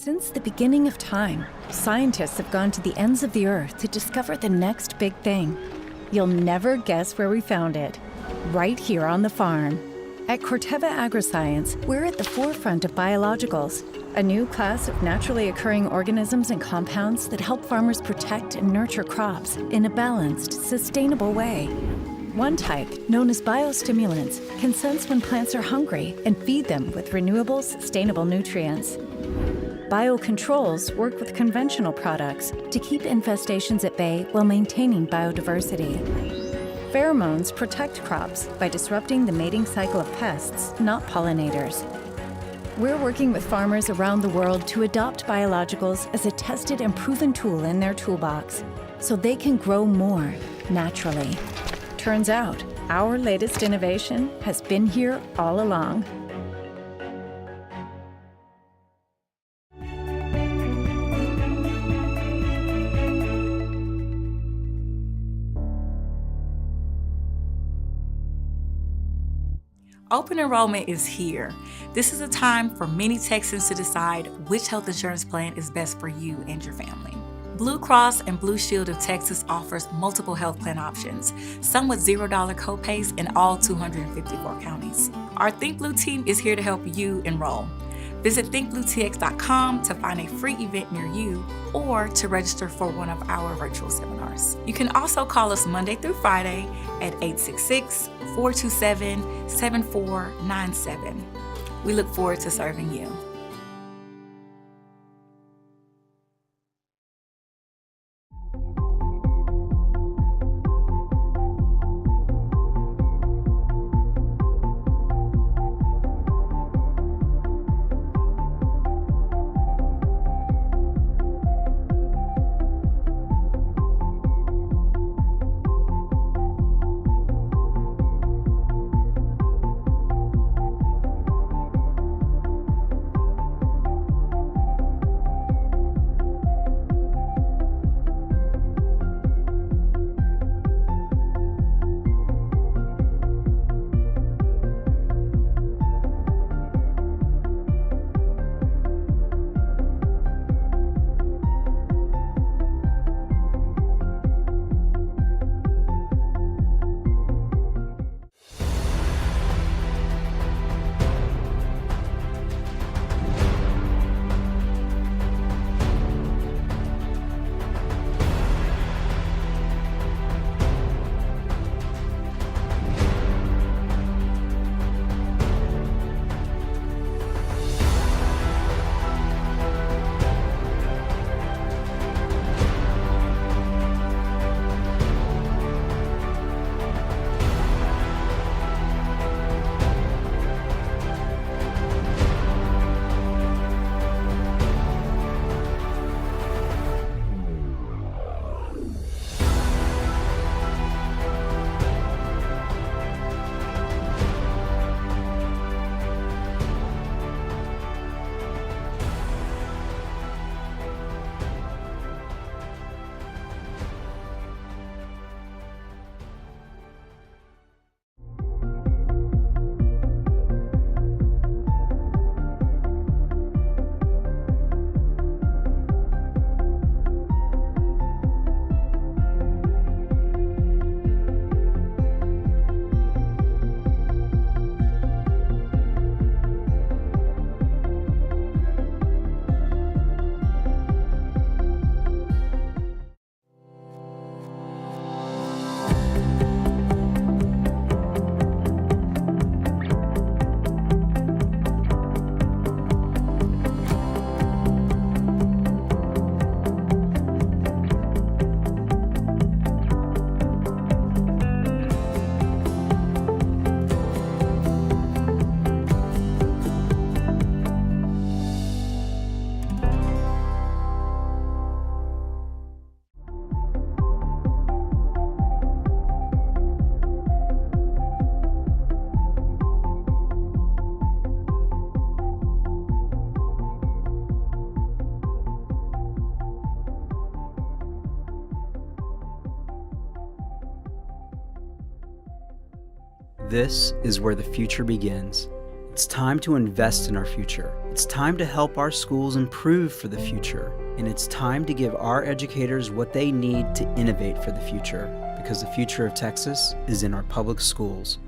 Since the beginning of time, scientists have gone to the ends of the earth to discover the next big thing. You'll never guess where we found it. Right here on the farm. At Corteva Agriscience, we're at the forefront of biologicals, a new class of naturally occurring organisms and compounds that help farmers protect and nurture crops in a balanced, sustainable way. One type, known as biostimulants, can sense when plants are hungry and feed them with renewable, sustainable nutrients. Biocontrols work with conventional products to keep infestations at bay while maintaining biodiversity. Pheromones protect crops by disrupting the mating cycle of pests, not pollinators. We're working with farmers around the world to adopt biologicals as a tested and proven tool in their toolbox, so they can grow more naturally. Turns out, our latest innovation has been here all along. Open enrollment is here. This is a time for many Texans to decide which health insurance plan is best for you and your family. Blue Cross and Blue Shield of Texas offers multiple health plan options, some with $0 copays in all 254 counties. Our Think Blue team is here to help you enroll. Visit thinkbluetx.com to find a free event near you or to register for one of our virtual seminars. You can also call us Monday through Friday at 866-427-7497. We look forward to serving you. This is where the future begins. It's time to invest in our future. It's time to help our schools improve for the future. And it's time to give our educators what they need to innovate for the future, because the future of Texas is in our public schools.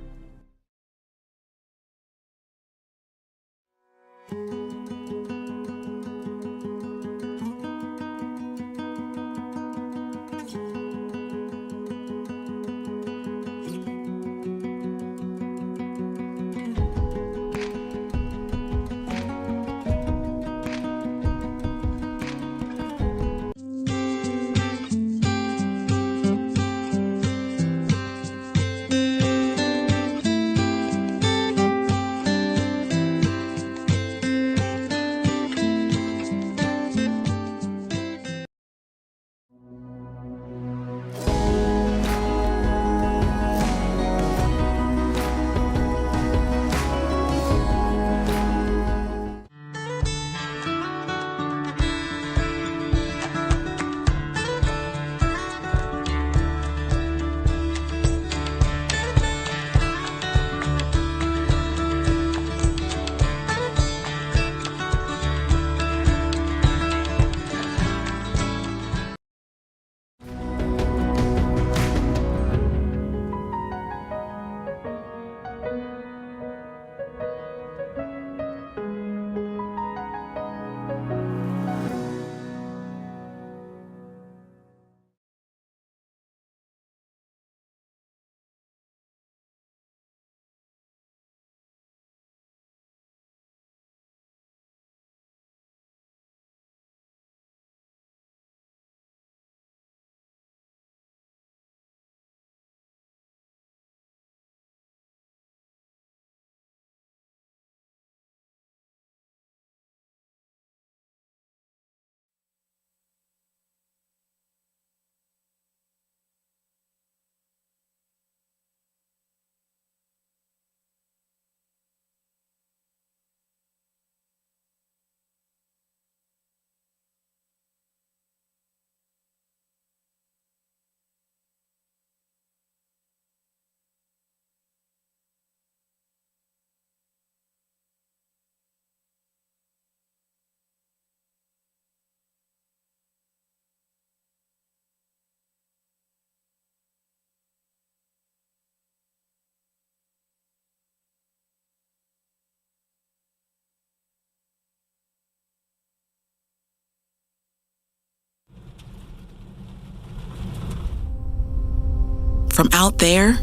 From out there,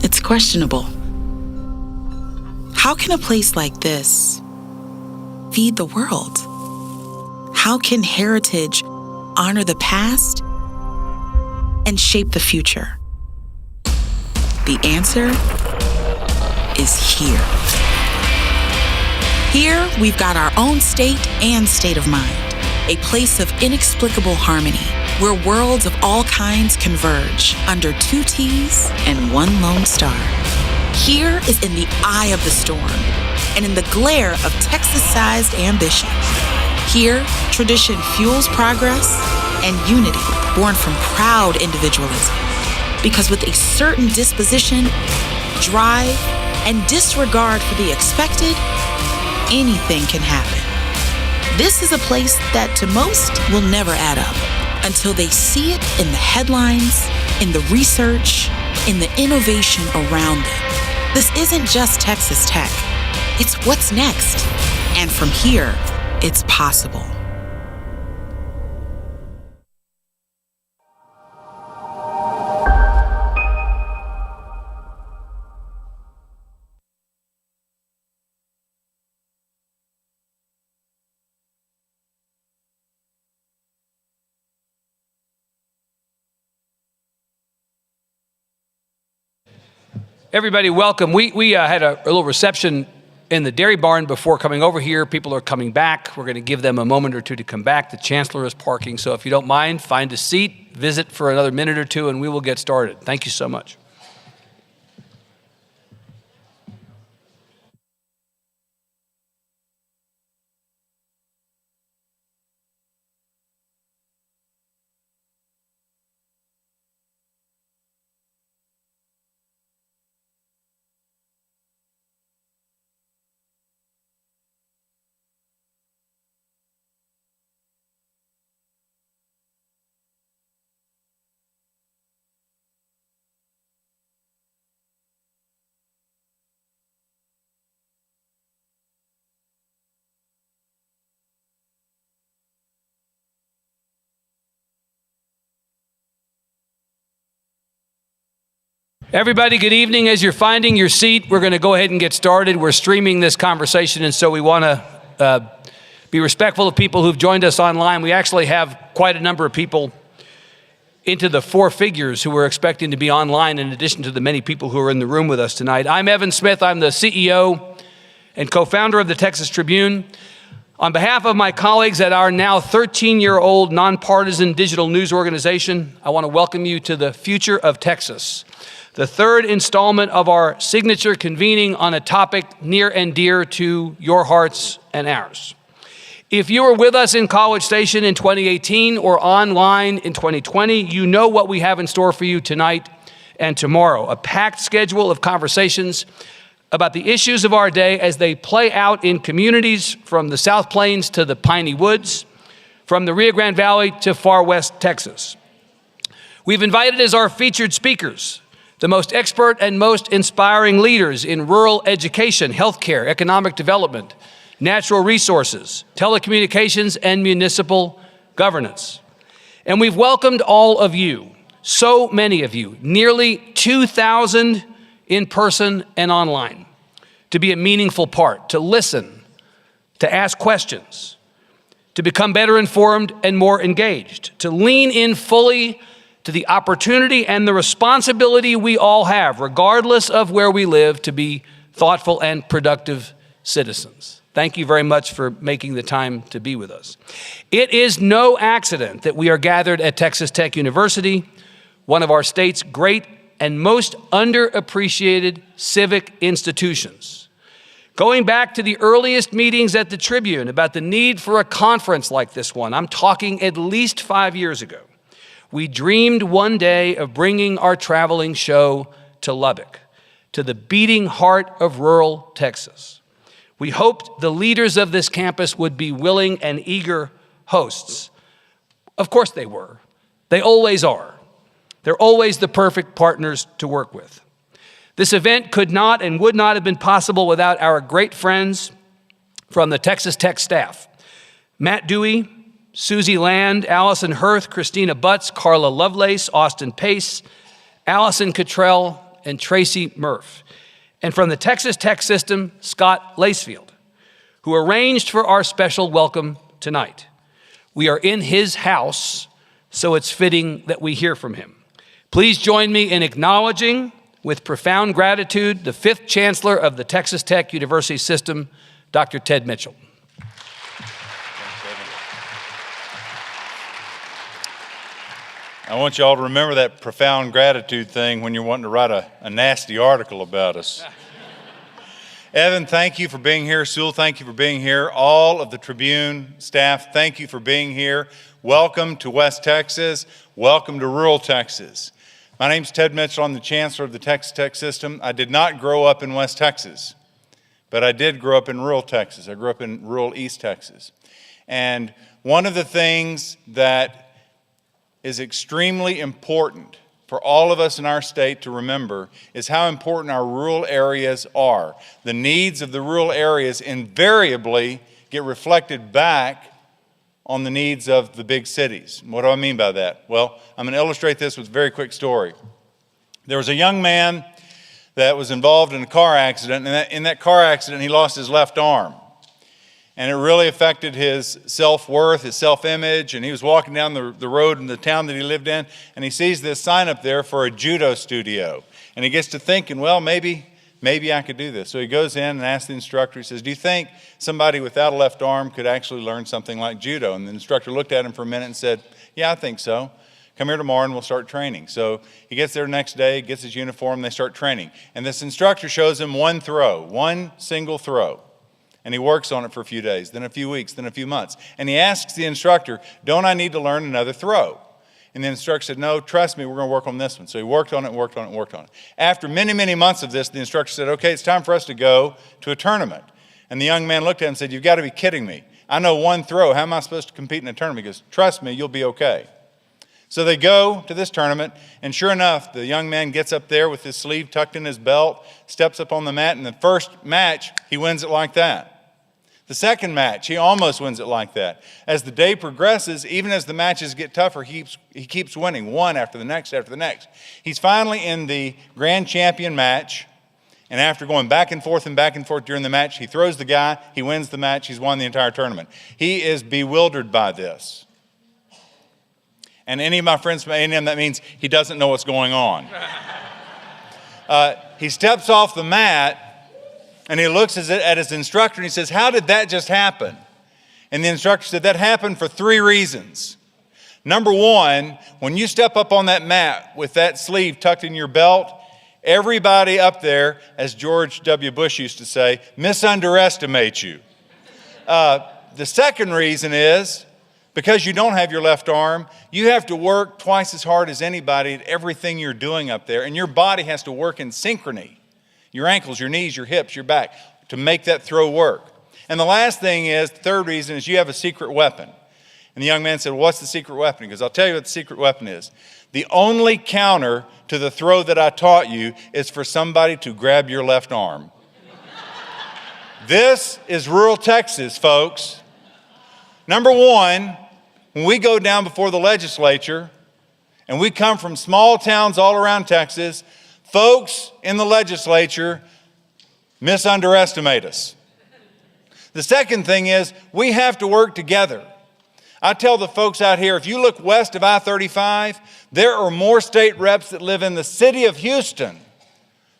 it's questionable. How can a place like this feed the world? How can heritage honor the past and shape the future? The answer is here. Here, we've got our own state and state of mind, a place of inexplicable harmony, where worlds of all kinds converge under two T's and one lone star. Here is in the eye of the storm and in the glare of Texas-sized ambition. Here, tradition fuels progress and unity born from proud individualism. Because with a certain disposition, drive, and disregard for the expected, anything can happen. This is a place that to most will never add up until they see it in the headlines, in the research, in the innovation around it. This isn't just Texas Tech. It's what's next. And from here, it's possible. Everybody, welcome. We had a little reception in the dairy barn before coming over here. People are coming back. We're going to give them a moment or two to come back. The chancellor is parking, so if you don't mind, find a seat, visit for another minute or two, and we will get started. Thank you so much. Everybody, good evening. As you're finding your seat, we're going to go ahead and get started. We're streaming this conversation, and so we want to be respectful of people who've joined us online. We actually have quite a number of people into the four figures who we're expecting to be online, in addition to the many people who are in the room with us tonight. I'm Evan Smith. I'm the CEO and co-founder of the Texas Tribune. On behalf of my colleagues at our now 13-year-old nonpartisan digital news organization, I want to welcome you to the Future of Texas, the third installment of our signature convening on a topic near and dear to your hearts and ours. If you were with us in College Station in 2018 or online in 2020, you know what we have in store for you tonight and tomorrow. A packed schedule of conversations about the issues of our day as they play out in communities from the South Plains to the Piney Woods, from the Rio Grande Valley to far west Texas. We've invited as our featured speakers the most expert and most inspiring leaders in rural education, healthcare, economic development, natural resources, telecommunications, and municipal governance. And we've welcomed all of you, so many of you, nearly 2,000 in person and online, to be a meaningful part, to listen, to ask questions, to become better informed and more engaged, to lean in fully to the opportunity and the responsibility we all have, regardless of where we live, to be thoughtful and productive citizens. Thank you very much for making the time to be with us. It is no accident that we are gathered at Texas Tech University, one of our state's great and most underappreciated civic institutions. Going back to the earliest meetings at the Tribune about the need for a conference like this one, I'm talking at least 5 years ago, we dreamed one day of bringing our traveling show to Lubbock, to the beating heart of rural Texas. We hoped the leaders of this campus would be willing and eager hosts. Of course they were. They always are. They're always the perfect partners to work with. This event could not and would not have been possible without our great friends from the Texas Tech staff. Matt Dewey, Susie Land, Allison Hirth, Christina Butts, Carla Lovelace, Austin Pace, Allison Cottrell, and Tracy Murph. And from the Texas Tech system, Scott Lacefield, who arranged for our special welcome tonight. We are in his house, so it's fitting that we hear from him. Please join me in acknowledging, with profound gratitude, the fifth chancellor of the Texas Tech University system, Dr. Ted Mitchell. I want you all to remember that profound gratitude thing when you're wanting to write a nasty article about us. Evan, thank you for being here. Sewell, thank you for being here. All of the Tribune staff, thank you for being here. Welcome to West Texas. Welcome to rural Texas. My name's Ted Mitchell. I'm the chancellor of the Texas Tech system. I did not grow up in West Texas, but I did grow up in rural Texas. I grew up in rural East Texas. And one of the things that is extremely important for all of us in our state to remember is how important our rural areas are. The needs of the rural areas invariably get reflected back on the needs of the big cities. What do I mean by that? Well, I'm going to illustrate this with a very quick story. There was a young man that was involved in a car accident, and in that car accident he lost his left arm. And it really affected his self-worth, his self-image, and he was walking down the road in the town that he lived in, and he sees this sign up there for a judo studio. And he gets to thinking, well, maybe I could do this. So he goes in and asks the instructor, he says, do you think somebody without a left arm could actually learn something like judo? And the instructor looked at him for a minute and said, yeah, I think so. Come here tomorrow and we'll start training. So he gets there the next day, gets his uniform, they start training. And this instructor shows him one single throw. And he works on it for a few days, then a few weeks, then a few months. And he asks the instructor, don't I need to learn another throw? And the instructor said, no, trust me, we're going to work on this one. So he worked on it. After many, many months of this, the instructor said, okay, it's time for us to go to a tournament. And the young man looked at him and said, you've got to be kidding me. I know one throw. How am I supposed to compete in a tournament? He goes, trust me, you'll be okay. So they go to this tournament, and sure enough, the young man gets up there with his sleeve tucked in his belt, steps up on the mat, and the first match, he wins it like that. The second match, he almost wins it like that. As the day progresses, even as the matches get tougher, he keeps winning one after the next after the next. He's finally in the grand champion match, and after going back and forth during the match, he throws the guy, he wins the match, he's won the entire tournament. He is bewildered by this. And any of my friends from A&M, that means he doesn't know what's going on. He steps off the mat, and he looks at his instructor and he says, "How did that just happen?" And the instructor said, "That happened for 3 reasons. Number one, when you step up on that mat with that sleeve tucked in your belt, everybody up there, as George W. Bush used to say, misunderestimates you. The second reason is because you don't have your left arm, you have to work twice as hard as anybody at everything you're doing up there, and your body has to work in synchrony. Your ankles, your knees, your hips, your back, to make that throw work. And the last thing is, the third reason is you have a secret weapon." And the young man said, "What's the secret weapon?" He goes, "I'll tell you what the secret weapon is. The only counter to the throw that I taught you is for somebody to grab your left arm." This is rural Texas, folks. Number one, when we go down before the legislature, and we come from small towns all around Texas, folks in the legislature misunderestimate us. The second thing is we have to work together. I tell the folks out here, if you look west of I-35, there are more state reps that live in the city of Houston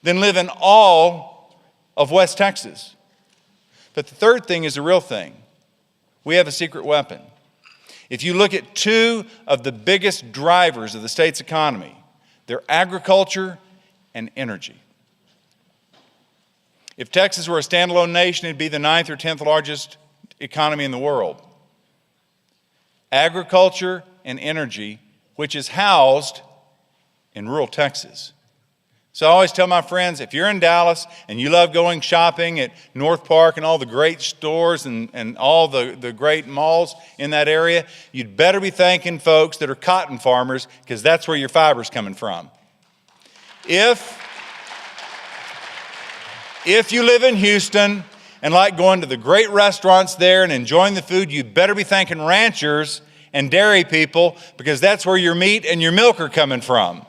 than live in all of West Texas. But the third thing is the real thing. We have a secret weapon. If you look at 2 of the biggest drivers of the state's economy, they're agriculture and energy. If Texas were a standalone nation, it'd be the 9th or 10th largest economy in the world. Agriculture and energy, which is housed in rural Texas. So I always tell my friends, if you're in Dallas and you love going shopping at North Park and all the great stores and all the great malls in that area, you'd better be thanking folks that are cotton farmers, because that's where your fiber's coming from. If you live in Houston and like going to the great restaurants there and enjoying the food, you better be thanking ranchers and dairy people, because that's where your meat and your milk are coming from.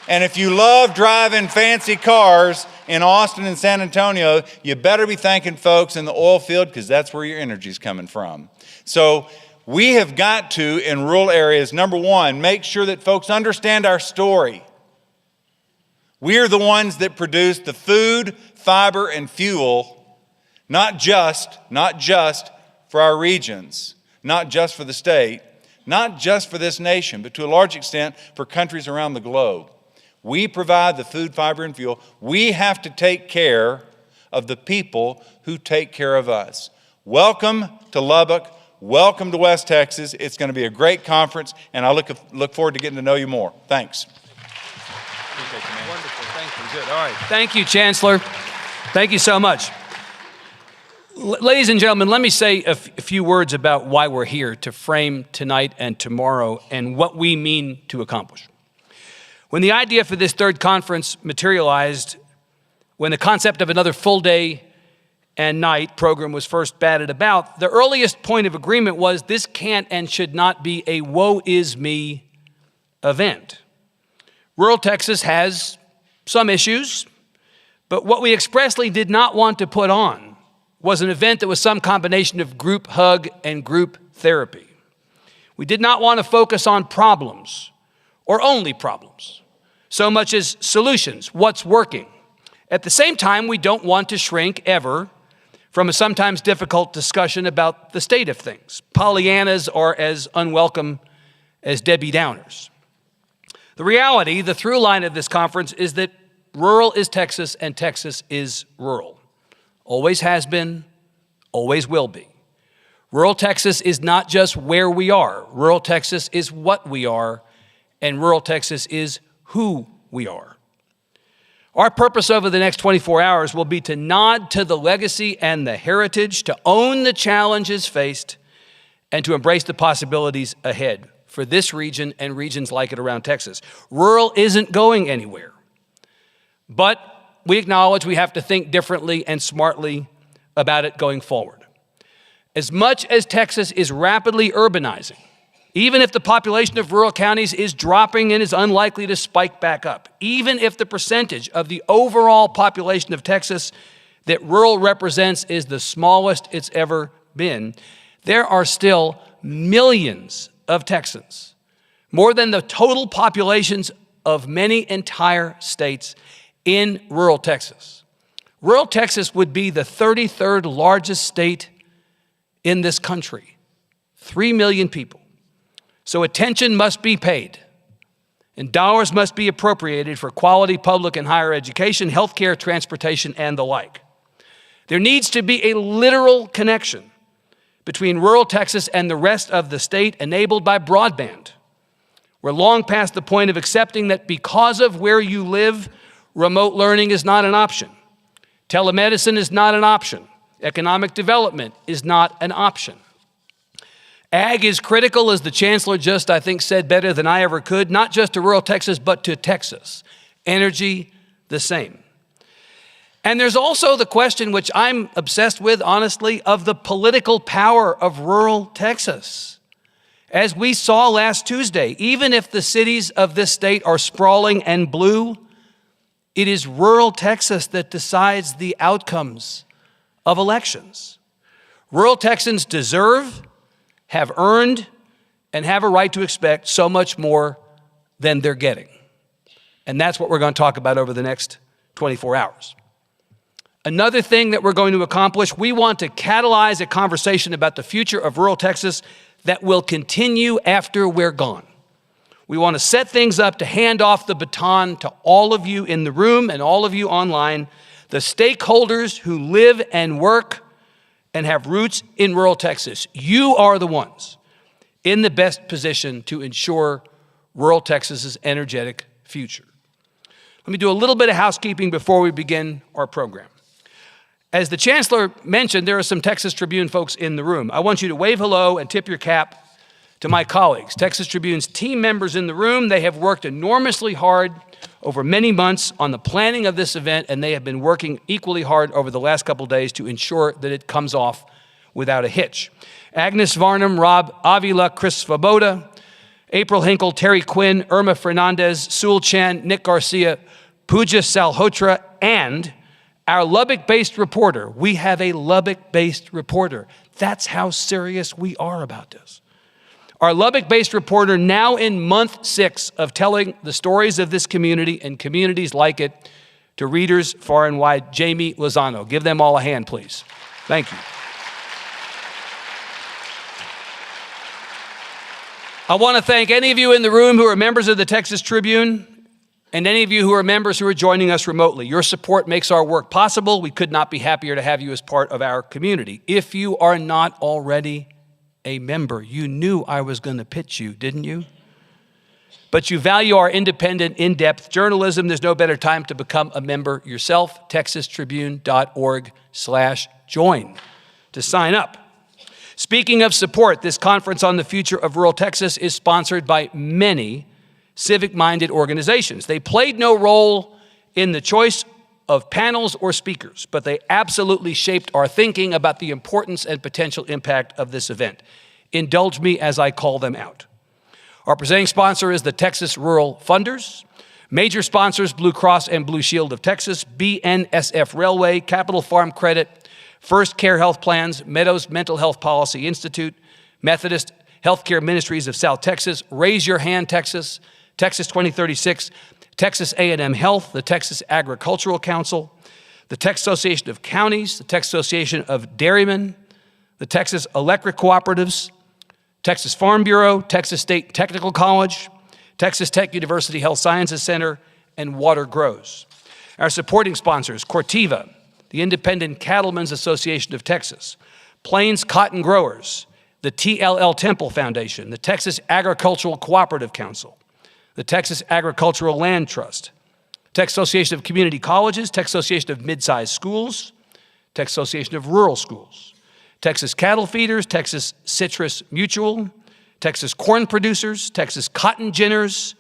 And if you love driving fancy cars in Austin and San Antonio, you better be thanking folks in the oil field, because that's where your energy's coming from. So we have got to, in rural areas, number one, make sure that folks understand our story. We're the ones that produce the food, fiber, and fuel, not just for our regions, not just for the state, not just for this nation, but to a large extent for countries around the globe. We provide the food, fiber, and fuel. We have to take care of the people who take care of us. Welcome to Lubbock. Welcome to West Texas. It's going to be a great conference, and I look forward to getting to know you more. Thanks. Wonderful. Thank you. Good. All right. Thank you, Chancellor. Thank you so much. Ladies and gentlemen, let me say a few words about why we're here to frame tonight and tomorrow and what we mean to accomplish. When the idea for this third conference materialized, when the concept of another full day and night program was first batted about, the earliest point of agreement was this can't and should not be a woe is me event. Rural Texas has some issues, but what we expressly did not want to put on was an event that was some combination of group hug and group therapy. We did not want to focus on problems or only problems, so much as solutions, what's working. At the same time, we don't want to shrink ever from a sometimes difficult discussion about the state of things. Pollyannas are as unwelcome as Debbie Downers. The reality, the through line of this conference is that rural is Texas and Texas is rural. Always has been, always will be. Rural Texas is not just where we are. Rural Texas is what we are, and rural Texas is who we are. Our purpose over the next 24 hours will be to nod to the legacy and the heritage, to own the challenges faced, and to embrace the possibilities ahead for this region and regions like it around Texas. Rural isn't going anywhere, but we acknowledge we have to think differently and smartly about it going forward. As much as Texas is rapidly urbanizing, even if the population of rural counties is dropping and is unlikely to spike back up, even if the percentage of the overall population of Texas that rural represents is the smallest it's ever been, there are still millions of Texans, more than the total populations of many entire states in rural Texas. Rural Texas would be the 33rd largest state in this country, 3 million people. So attention must be paid, and dollars must be appropriated for quality public and higher education, healthcare, transportation, and the like. There needs to be a literal connection between rural Texas and the rest of the state enabled by broadband. We're long past the point of accepting that because of where you live, remote learning is not an option. Telemedicine is not an option. Economic development is not an option. Ag is critical, as the chancellor just, I think, said better than I ever could, not just to rural Texas, but to Texas. Energy, the same. And there's also the question, which I'm obsessed with, honestly, of the political power of rural Texas. As we saw last Tuesday, even if the cities of this state are sprawling and blue, it is rural Texas that decides the outcomes of elections. Rural Texans deserve, have earned, and have a right to expect so much more than they're getting. And that's what we're going to talk about over the next 24 hours. Another thing that we're going to accomplish, we want to catalyze a conversation about the future of rural Texas that will continue after we're gone. We want to set things up to hand off the baton to all of you in the room and all of you online, the stakeholders who live and work and have roots in rural Texas. You are the ones in the best position to ensure rural Texas's energetic future. Let me do a little bit of housekeeping before we begin our program. As the chancellor mentioned, there are some Texas Tribune folks in the room. I want you to wave hello and tip your cap to my colleagues, Texas Tribune's team members in the room. They have worked enormously hard over many months on the planning of this event, and they have been working equally hard over the last couple days to ensure that it comes off without a hitch. Agnes Varnum, Rob Avila, Chris Svoboda, April Hinkle, Terry Quinn, Irma Fernandez, Sewell Chan, Nick Garcia, Pooja Salhotra, and our Lubbock-based reporter. We have a Lubbock-based reporter. That's how serious we are about this. Our Lubbock-based reporter, now in month 6 of telling the stories of this community and communities like it to readers far and wide, Jamie Lozano. Give them all a hand, please. Thank you. I want to thank any of you in the room who are members of the Texas Tribune and any of you who are members who are joining us remotely. Your support makes our work possible. We could not be happier to have you as part of our community. If you are not already a member, you knew I was going to pitch you, didn't you? But you value our independent, in-depth journalism. There's no better time to become a member yourself. TexasTribune.org/join to sign up. Speaking of support, this conference on the future of rural Texas is sponsored by many civic-minded organizations. They played no role in the choice of panels or speakers, but they absolutely shaped our thinking about the importance and potential impact of this event. Indulge me as I call them out. Our presenting sponsor is the Texas Rural Funders. Major sponsors, Blue Cross and Blue Shield of Texas, BNSF Railway, Capital Farm Credit, First Care Health Plans, Meadows Mental Health Policy Institute, Methodist Healthcare Ministries of South Texas, Raise Your Hand Texas, Texas 2036, Texas A&M Health, the Texas Agricultural Council, the Texas Association of Counties, the Texas Association of Dairymen, the Texas Electric Cooperatives, Texas Farm Bureau, Texas State Technical College, Texas Tech University Health Sciences Center, and Water Grows. Our supporting sponsors, Corteva, the Independent Cattlemen's Association of Texas, Plains Cotton Growers, the TLL Temple Foundation, the Texas Agricultural Cooperative Council, the Texas Agricultural Land Trust, Texas Association of Community Colleges, Texas Association of Mid-Sized Schools, Texas Association of Rural Schools, Texas Cattle Feeders, Texas Citrus Mutual, Texas Corn Producers, Texas Cotton Ginners,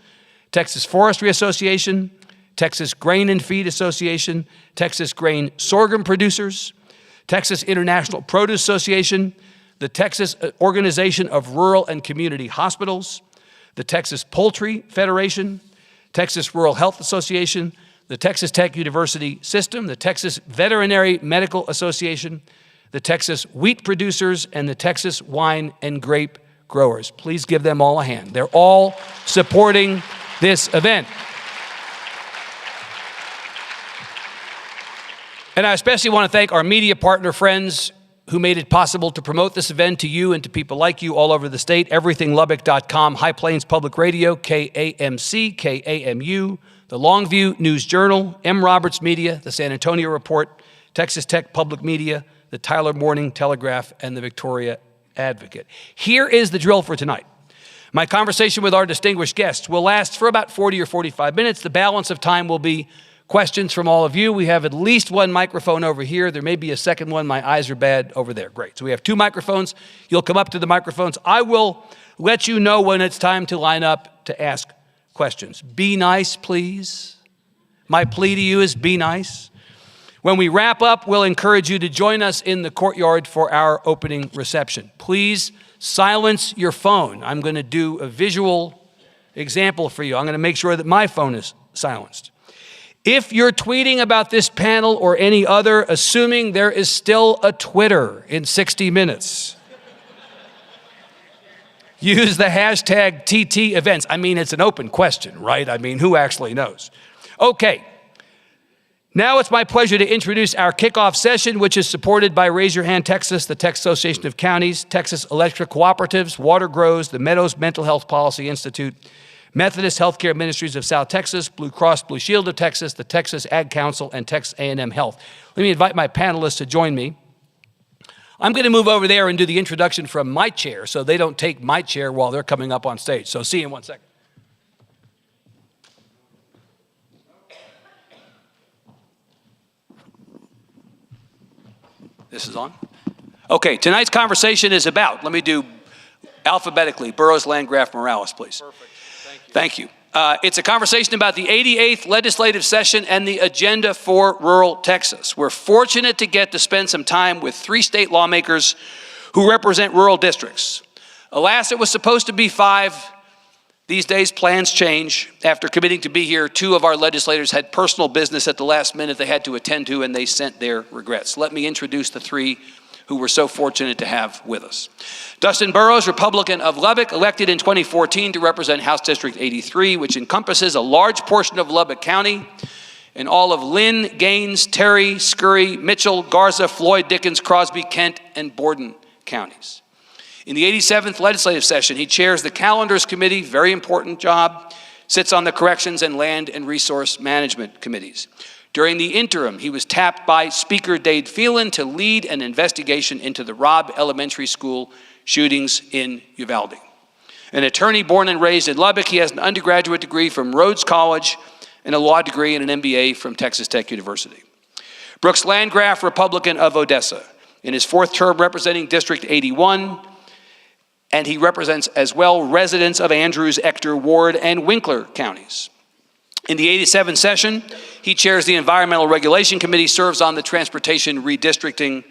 Texas Forestry Association, Texas Grain and Feed Association, Texas Grain Sorghum Producers, Texas International Produce Association, the Texas Organization of Rural and Community Hospitals, the Texas Poultry Federation, Texas Rural Health Association, the Texas Tech University System, the Texas Veterinary Medical Association, the Texas Wheat Producers, and the Texas Wine and Grape Growers. Please give them all a hand. They're all supporting this event. And I especially want to thank our media partner friends who made it possible to promote this event to you and to people like you all over the state. EverythingLubbock.com, High Plains Public Radio, KAMC, KAMU, the Longview News Journal, M. Roberts Media, the San Antonio Report, Texas Tech Public Media, the Tyler Morning Telegraph, and the Victoria Advocate. Here is the drill for tonight. My conversation with our distinguished guests will last for about 40 or 45 minutes. The balance of time will be questions from all of you. We have at least one microphone over here. There may be a second one. My eyes are bad over there. Great. So we have two microphones. You'll come up to the microphones. I will let you know when it's time to line up to ask questions. Be nice, please. My plea to you is be nice. When we wrap up, we'll encourage you to join us in the courtyard for our opening reception. Please silence your phone. I'm going to do a visual example for you. I'm going to make sure that my phone is silenced. If you're tweeting about this panel or any other, assuming there is still a Twitter in 60 minutes, use the hashtag TT events. I mean, it's an open question, right? I mean, who actually knows? Okay. Now it's my pleasure to introduce our kickoff session, which is supported by Raise Your Hand Texas, the Texas Association of Counties, Texas Electric Cooperatives, Water Grows, the Meadows Mental Health Policy Institute, Methodist Healthcare Ministries of South Texas, Blue Cross Blue Shield of Texas, the Texas Ag Council, and Texas A&M Health. Let me invite my panelists to join me. I'm going to move over there and do the introduction from my chair so they don't take my chair while they're coming up on stage. So see you in 1 second. This is on? Okay, tonight's conversation is about, let me do alphabetically, Burrows, Landgraf, Morales, please. Perfect. Thank you. It's a conversation about the 88th legislative session and the agenda for rural Texas. We're fortunate to get to spend some time with 3 state lawmakers who represent rural districts. Alas, it was supposed to be 5. These days, plans change. After committing to be here, 2 of our legislators had personal business at the last minute they had to attend to, and they sent their regrets. Let me introduce the 3 who we're so fortunate to have with us. Dustin Burrows, Republican of Lubbock, elected in 2014 to represent House District 83, which encompasses a large portion of Lubbock County and all of Lynn, Gaines, Terry, Scurry, Mitchell, Garza, Floyd, Dickens, Crosby, Kent, and Borden counties. In the 87th legislative session, he chairs the Calendars Committee, very important job, sits on the Corrections and Land and Resource Management Committees. During the interim, he was tapped by Speaker Dade Phelan to lead an investigation into the Robb Elementary School shootings in Uvalde. An attorney born and raised in Lubbock, he has an undergraduate degree from Rhodes College and a law degree and an MBA from Texas Tech University. Brooks Landgraf, Republican of Odessa, in his 4th term representing District 81, and he represents as well residents of Andrews, Ector, Ward, and Winkler counties. In the 87 session, he chairs the Environmental Regulation Committee, serves on the Transportation Redistricting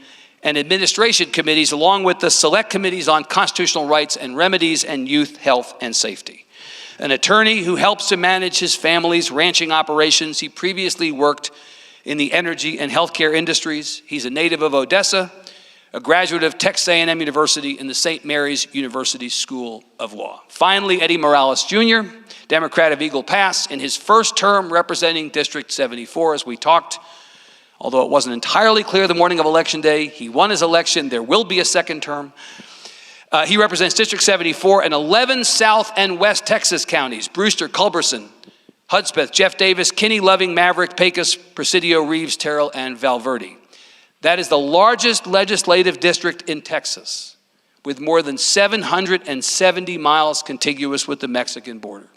and Administration Committees, along with the Select Committees on Constitutional Rights and Remedies and Youth, Health, and Safety. An attorney who helps to manage his family's ranching operations, he previously worked in the energy and healthcare industries. He's a native of Odessa, a graduate of Texas A&M University and the St. Mary's University School of Law. Finally, Eddie Morales Jr., Democrat of Eagle Pass, in his 1st term representing District 74, as we talked. Although it wasn't entirely clear the morning of Election Day, he won his election. There will be a 2nd term. He represents District 74 and 11 South and West Texas counties: Brewster, Culberson, Hudspeth, Jeff Davis, Kinney, Loving, Maverick, Pecos, Presidio, Reeves, Terrell, and Valverde. That is the largest legislative district in Texas, with more than 770 miles contiguous with the Mexican border.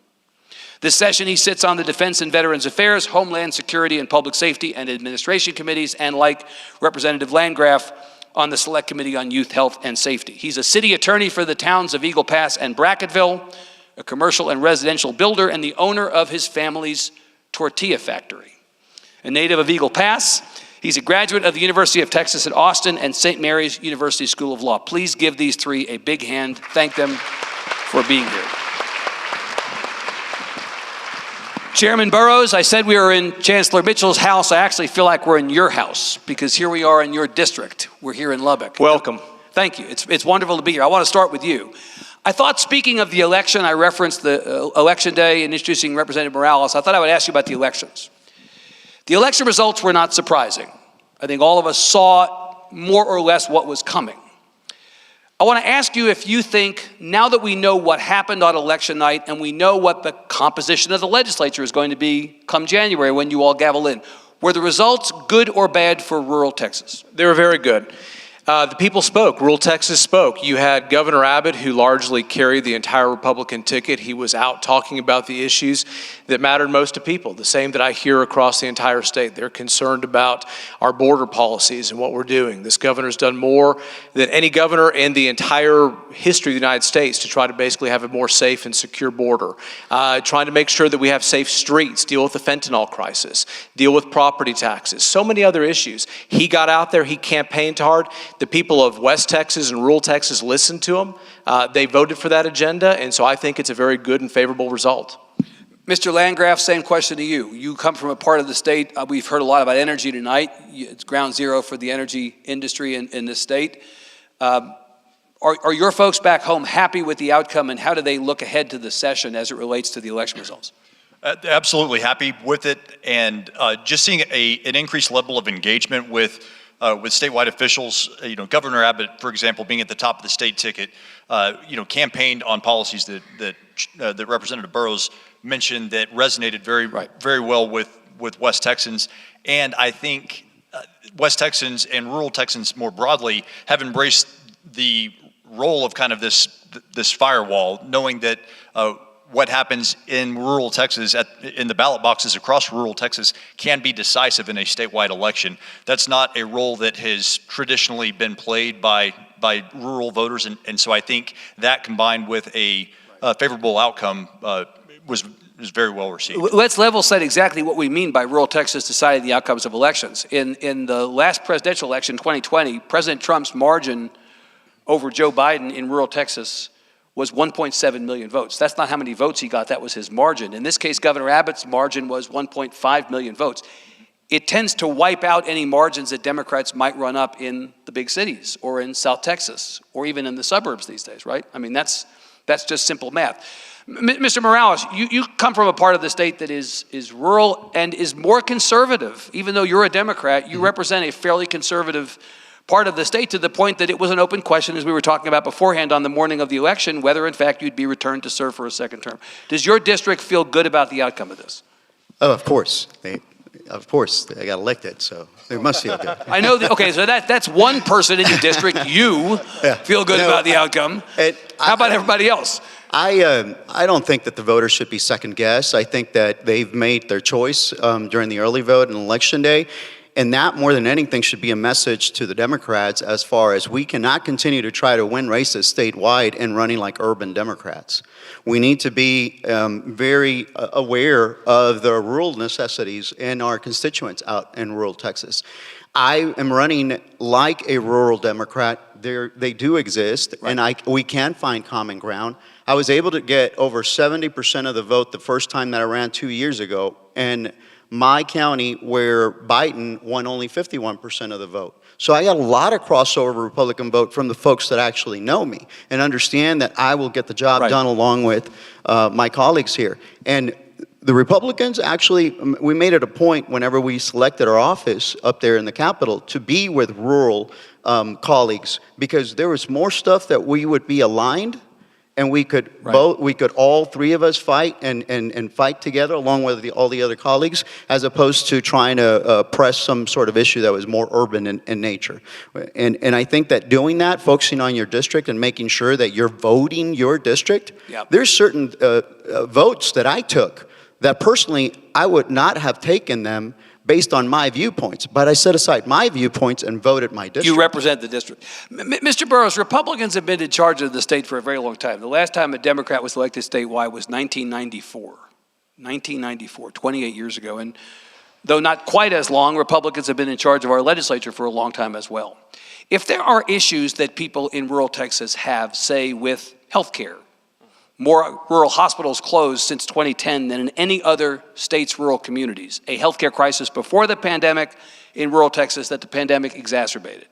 This session, he sits on the Defense and Veterans Affairs, Homeland Security and Public Safety and Administration Committees, and like Representative Landgraf, on the Select Committee on Youth, Health, and Safety. He's a city attorney for the towns of Eagle Pass and Bracketville, a commercial and residential builder, and the owner of his family's tortilla factory. A native of Eagle Pass, He's a graduate of the University of Texas at Austin and St. Mary's University School of Law. Please give these three a big hand. Thank them for being here. Chairman Burrows, I said we were in Chancellor Mitchell's house. I actually feel like we're in your house because here we are in your district. We're here in Lubbock. Welcome. Thank you. It's wonderful to be here. I want to start with you. I thought, speaking of the election, I referenced the election day and introducing Representative Morales. I thought I would ask you about the elections. The election results were not surprising. I think all of us saw more or less what was coming. I want to ask you if you think, now that we know what happened on election night and we know what the composition of the legislature is going to be come January when you all gavel in, were the results good or bad for rural Texas? They were very good. The people spoke. Rural Texas spoke. You had Governor Abbott, who largely carried the entire Republican ticket. He was out talking about the issues that mattered most to people, the same that I hear across the entire state. They're concerned about our border policies and what we're doing. This governor's done more than any governor in the entire history of the United States to try to basically have a more safe and secure border, trying to make sure that we have safe streets, deal with the fentanyl crisis, deal with property taxes, so many other issues. He got out there, he campaigned hard. The people of West Texas and rural Texas listened to him. They voted for that agenda, and so I think it's a very good and favorable result. Mr. Landgraf, same question to you. You come from a part of the state, we've heard a lot about energy tonight. It's ground zero for the energy industry in this state. Are your folks back home happy with the outcome, and how do they look ahead to the session as it relates to the election results? Absolutely happy with it, and just seeing an increased level of engagement with statewide officials. Governor Abbott, for example, being at the top of the state ticket, campaigned on policies that Representative Burrows mentioned that resonated very well with West Texans. And I think West Texans and rural Texans more broadly have embraced the role of kind of this firewall, knowing that what happens in rural Texas, in the ballot boxes across rural Texas, can be decisive in a statewide election. That's not a role that has traditionally been played by rural voters, and so I think that combined with a favorable outcome was very well received. Let's level set exactly what we mean by rural Texas deciding the outcomes of elections. In the last presidential election, 2020, President Trump's margin over Joe Biden in rural Texas was 1.7 million votes. That's not how many votes he got, that was his margin. In this case, Governor Abbott's margin was 1.5 million votes. It tends to wipe out any margins that Democrats might run up in the big cities or in South Texas or even in the suburbs these days, right? I mean, that's just simple math. Mr. Morales, you come from a part of the state that is rural and is more conservative. Even though you're a Democrat, you represent a fairly conservative part of the state, to the point that it was an open question, as we were talking about beforehand on the morning of the election, whether in fact you'd be returned to serve for a second term. Does your district feel good about the outcome of this? Oh, of course. They got elected, so they must feel good. I know that, okay, so that's one person in your district. You feel good about the outcome. How about everybody else? I don't think that the voters should be second guessed. I think that they've made their choice during the early vote and election day. And that, more than anything, should be a message to the Democrats as far as we cannot continue to try to win races statewide and running like urban Democrats. We need to be very aware of the rural necessities in our constituents out in rural Texas. I am running like a rural Democrat. They do exist, right. And we can find common ground. I was able to get over 70% of the vote the first time that I ran 2 years ago, and my county where Biden won only 51% of the vote. So I got a lot of crossover Republican vote from the folks that actually know me and understand that I will get the job done along with my colleagues here. And the Republicans actually, we made it a point whenever we selected our office up there in the Capitol to be with rural colleagues, because there was more stuff that we would be aligned. And we could all three of us fight and fight together along with all the other colleagues, as opposed to trying to press some sort of issue that was more urban in nature. And I think that doing that, focusing on your district and making sure that you're voting your district, there's certain votes that I took that personally I would not have taken them based on my viewpoints, but I set aside my viewpoints and voted my district. You represent the district. Mr. Burrows, Republicans have been in charge of the state for a very long time. The last time a Democrat was elected statewide was 1994. 1994, 28 years ago. And though not quite as long. Republicans have been in charge of our legislature for a long time as well. If there are issues that people in rural Texas have, say, with health care, more rural hospitals closed since 2010 than in any other state's rural communities, a healthcare crisis before the pandemic in rural Texas that the pandemic exacerbated.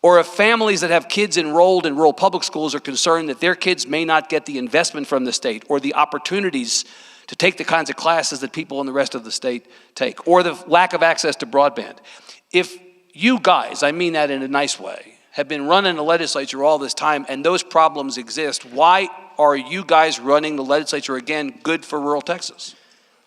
Or if families that have kids enrolled in rural public schools are concerned that their kids may not get the investment from the state or the opportunities to take the kinds of classes that people in the rest of the state take, or the lack of access to broadband. If you guys, I mean that in a nice way, have been running the legislature all this time and those problems exist, why are you guys running the legislature again good for rural Texas?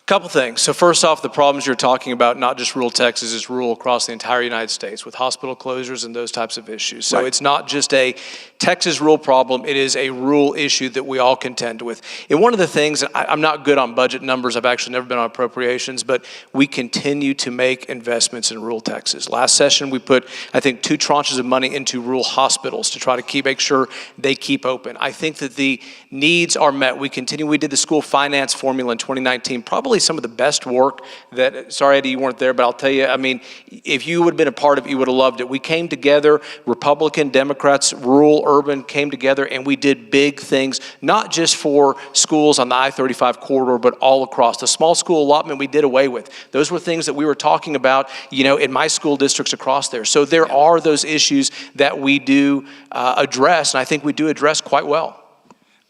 Couple things. So first off, the problems you're talking about, not just rural Texas, is rural across the entire United States with hospital closures and those types of issues. So It's not just a Texas rural problem, it is a rural issue that we all contend with. And one of the things, I'm not good on budget numbers, I've actually never been on appropriations, but we continue to make investments in rural Texas. Last session, we put, I think, 2 tranches of money into rural hospitals to try to make sure they keep open. I think that the needs are met. We did the school finance formula in 2019, probably some of the best work that, sorry Eddie, you weren't there, but I'll tell you, I mean, if you would have been a part of it, you would have loved it. We came together, Republican, Democrats, rural, urban, came together and we did big things, not just for schools on the I-35 corridor, but all across. The small school allotment we did away with. Those were things that we were talking about, in my school districts across there. So there are those issues that we do address, and I think we do address quite well.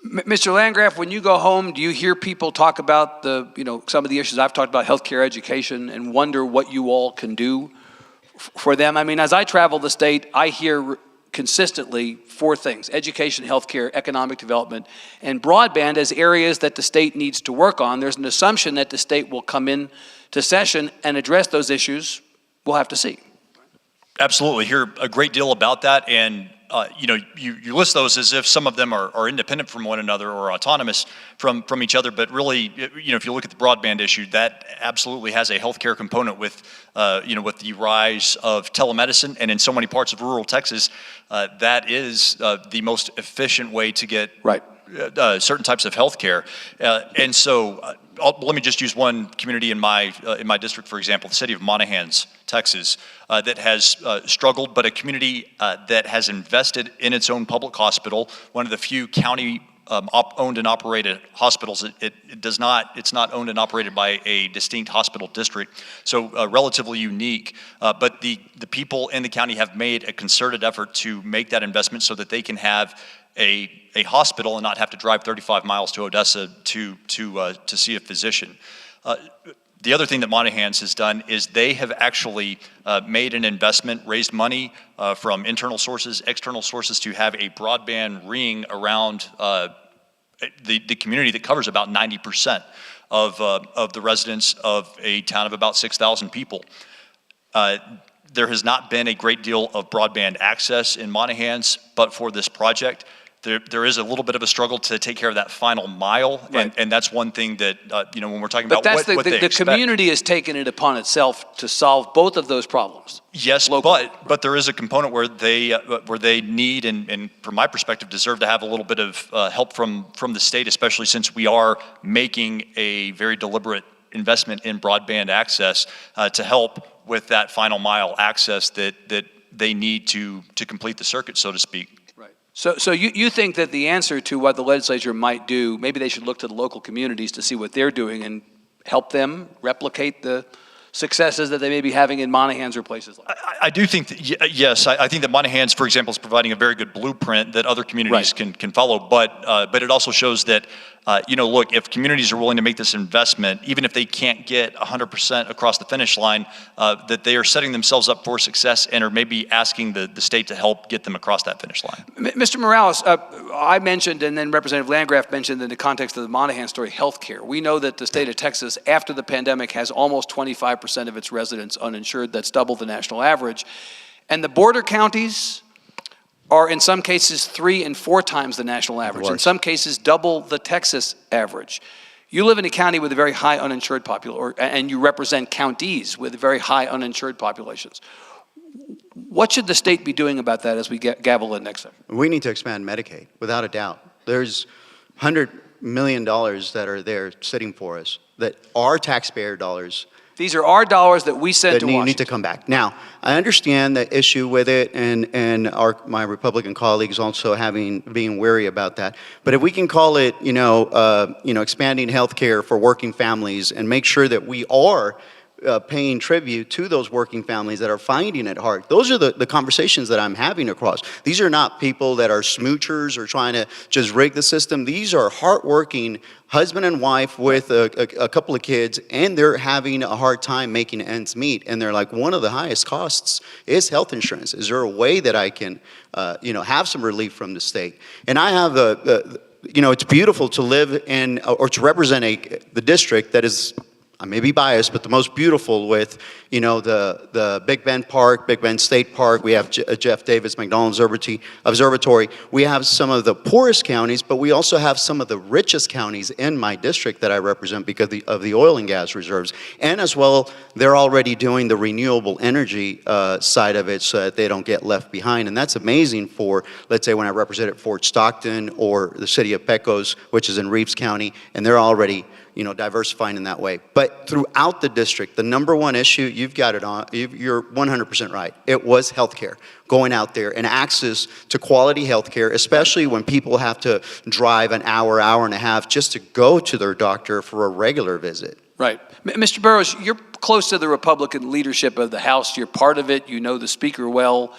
Mr. Landgraf, when you go home, do you hear people talk about some of the issues I've talked about, healthcare, education, and wonder what you all can do for them? I mean, as I travel the state, I hear consistently 4 things: education, healthcare, economic development, and broadband as areas that the state needs to work on. There's an assumption that the state will come in to session and address those issues. We'll have to see. Absolutely. Hear a great deal about that. And you list those as if some of them are independent from one another or autonomous from each other. But really, if you look at the broadband issue, that absolutely has a healthcare component with the rise of telemedicine. And in so many parts of rural Texas, that is the most efficient way to get certain types of healthcare. And so let me just use one community in my district, for example, the city of Monahans, Texas, that has struggled, but a community that has invested in its own public hospital, one of the few county owned and operated hospitals. It's not owned and operated by a distinct hospital district, so relatively unique. But the people in the county have made a concerted effort to make that investment so that they can have a hospital and not have to drive 35 miles to Odessa to see a physician. The other thing that Monahans has done is they have actually made an investment, raised money from internal sources, external sources, to have a broadband ring around the community that covers about 90% of the residents of a town of about 6,000 people. There has not been a great deal of broadband access in Monahans, but for this project, there is a little bit of a struggle to take care of that final mile, and that's one thing that when we're talking about what they expect. The community has taken it upon itself to solve both of those problems. Yes, but there is a component where they need and from my perspective deserve to have a little bit of help from the state, especially since we are making a very deliberate investment in broadband access to help with that final mile access that they need to complete the circuit, so to speak. So you think that the answer to what the legislature might do, maybe they should look to the local communities to see what they're doing and help them replicate the successes that they may be having in Monahans or places like that? I do think that, yes, I think that Monahans, for example, is providing a very good blueprint that other communities can follow, but it also shows that, look, if communities are willing to make this investment, even if they can't get 100% across the finish line, that they are setting themselves up for success and are maybe asking the state to help get them across that finish line. Mr. Morales, I mentioned, and then Representative Landgraf mentioned in the context of the Monahan story, healthcare. We know that the state of Texas, after the pandemic, has almost 25% of its residents uninsured. That's double the national average. And the border counties are in some cases 3 and 4 times the national average. In some cases, double the Texas average. You live in a county with a very high uninsured population, and you represent counties with very high uninsured populations. What should the state be doing about that as we gavel in next session? We need to expand Medicaid, without a doubt. There's $100 million that are there sitting for us that are taxpayer dollars. These are our dollars that we send that to need Washington. to come back. Now, I understand the issue with it, and my Republican colleagues also being wary about that. But if we can call it, expanding health care for working families and make sure that we are paying tribute to those working families that are finding it hard. Those are the conversations that I'm having across. These are not people that are smoochers or trying to just rig the system. These are hardworking husband and wife with a couple of kids, and they're having a hard time making ends meet. And they're like, one of the highest costs is health insurance. Is there a way that I can, have some relief from the state? And I have it's beautiful to live in or to represent the district that is, I may be biased, but the most beautiful with, the Big Bend Park, Big Bend State Park. We have Jeff Davis McDonald Observatory. We have some of the poorest counties, but we also have some of the richest counties in my district that I represent because of the oil and gas reserves. And as well, they're already doing the renewable energy side of it so that they don't get left behind. And that's amazing for, let's say, when I represented Fort Stockton or the city of Pecos, which is in Reeves County, and they're already diversifying in that way. But throughout the district, the number one issue, you've got it on, you're 100% right. It was healthcare, going out there and access to quality healthcare, especially when people have to drive an hour and a half just to go to their doctor for a regular visit. Right. Mr. Burrows, you're close to the Republican leadership of the House. You're part of it. You know the Speaker well.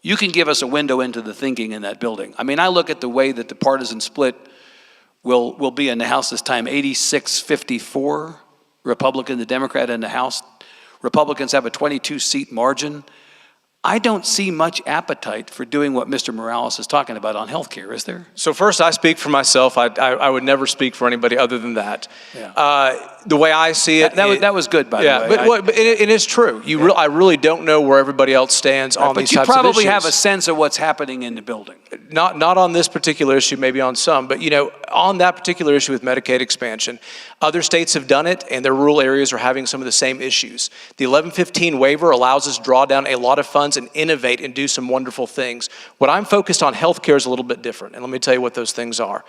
You can give us a window into the thinking in that building. I mean, I look at the way that the partisan split will be in the House this time, 86-54, Republican, the Democrat in the House. Republicans have a 22-seat margin. I don't see much appetite for doing what Mr. Morales is talking about on health care, is there? So first, I speak for myself. I would never speak for anybody other than that. Yeah. The way I see it, that was good, by the way. But it is true. I really don't know where everybody else stands on these types of issues. But you probably have a sense of what's happening in the building. Not on this particular issue, maybe on some, but on that particular issue with Medicaid expansion, other states have done it, and their rural areas are having some of the same issues. The 1115 waiver allows us to draw down a lot of funds and innovate and do some wonderful things. What I'm focused on healthcare is a little bit different, and let me tell you what those things are.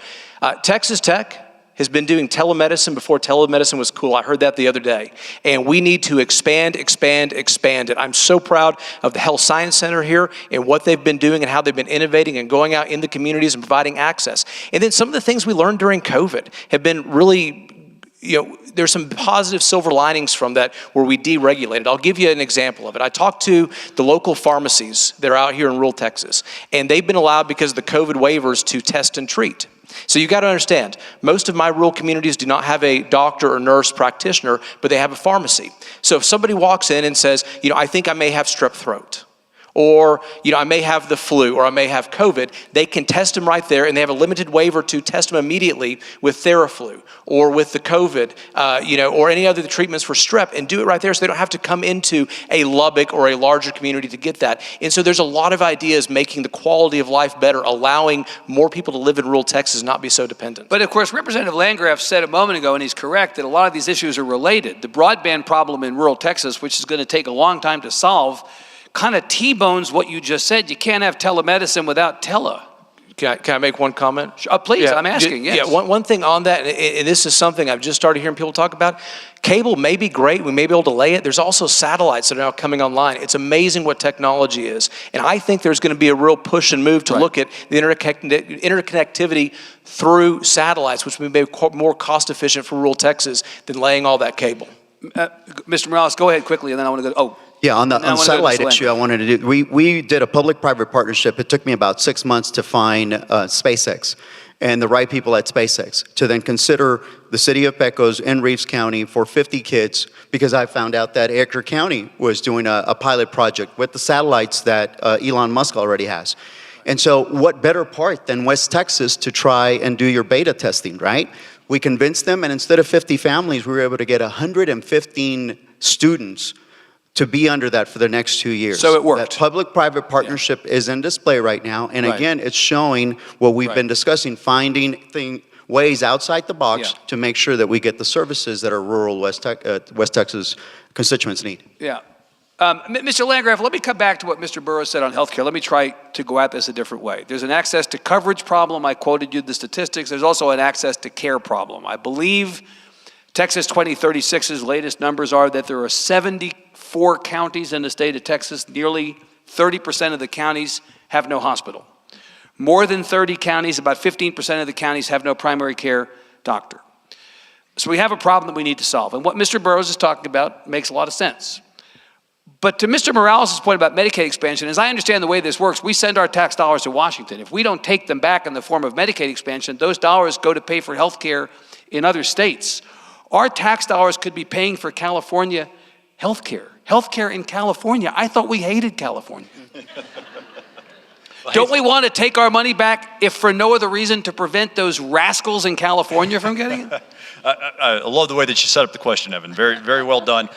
Texas Tech has been doing telemedicine before telemedicine was cool. I heard that the other day. And we need to expand it. I'm so proud of the Health Science Center here and what they've been doing and how they've been innovating and going out in the communities and providing access. And then some of the things we learned during COVID have been really, there's some positive silver linings from that where we deregulated. I'll give you an example of it. I talked to the local pharmacies that are out here in rural Texas, and they've been allowed because of the COVID waivers to test and treat. So you got to understand, most of my rural communities do not have a doctor or nurse practitioner, but they have a pharmacy. So if somebody walks in and says, I think I may have strep throat, or I may have the flu, or I may have COVID, they can test them right there, and they have a limited waiver to test them immediately with Theraflu, or with the COVID, or any other treatments for strep, and do it right there so they don't have to come into a Lubbock or a larger community to get that. And so there's a lot of ideas making the quality of life better, allowing more people to live in rural Texas and not be so dependent. But of course, Representative Landgraf said a moment ago, and he's correct, that a lot of these issues are related. The broadband problem in rural Texas, which is going to take a long time to solve, kind of T-bones what you just said. You can't have telemedicine without tele. Can I make one comment? Please, yeah, I'm asking, yes. Yeah, one thing on that, and this is something I've just started hearing people talk about. Cable may be great. We may be able to lay it. There's also satellites that are now coming online. It's amazing what technology is. And I think there's going to be a real push and move to look at the interconnectivity through satellites, which may be more cost efficient for rural Texas than laying all that cable. Mr. Morales, go ahead quickly, and then I want to go. Yeah, on the satellite issue, I wanted to do, we did a public-private partnership. It took me about 6 months to find SpaceX and the right people at SpaceX to then consider the city of Pecos and Reeves County for 50 kids, because I found out that Edgar County was doing a pilot project with the satellites that Elon Musk already has. And so what better part than West Texas to try and do your beta testing, right? We convinced them, and instead of 50 families, we were able to get 115 students to be under that for the next 2 years. So it worked. That public-private partnership is in display right now. And again, it's showing what we've been discussing, finding ways outside the box to make sure that we get the services that our rural West Texas constituents need. Yeah. Mr. Landgraf, let me come back to what Mr. Burrows said on healthcare. Let me try to go at this a different way. There's an access to coverage problem. I quoted you the statistics. There's also an access to care problem. I believe Texas 2036's latest numbers are that there are 74 counties in the state of Texas. Nearly 30% of the counties have no hospital. More than 30 counties, about 15% of the counties have no primary care doctor. So we have a problem that we need to solve. And what Mr. Burrows is talking about makes a lot of sense. But to Mr. Morales' point about Medicaid expansion, as I understand the way this works, we send our tax dollars to Washington. If we don't take them back in the form of Medicaid expansion, those dollars go to pay for health care in other states. Our tax dollars could be paying for California health care. Health care in California. I thought we hated California. Don't we want to take our money back, if for no other reason, to prevent those rascals in California from getting it? I love the way that you set up the question, Evan. Very, very well done.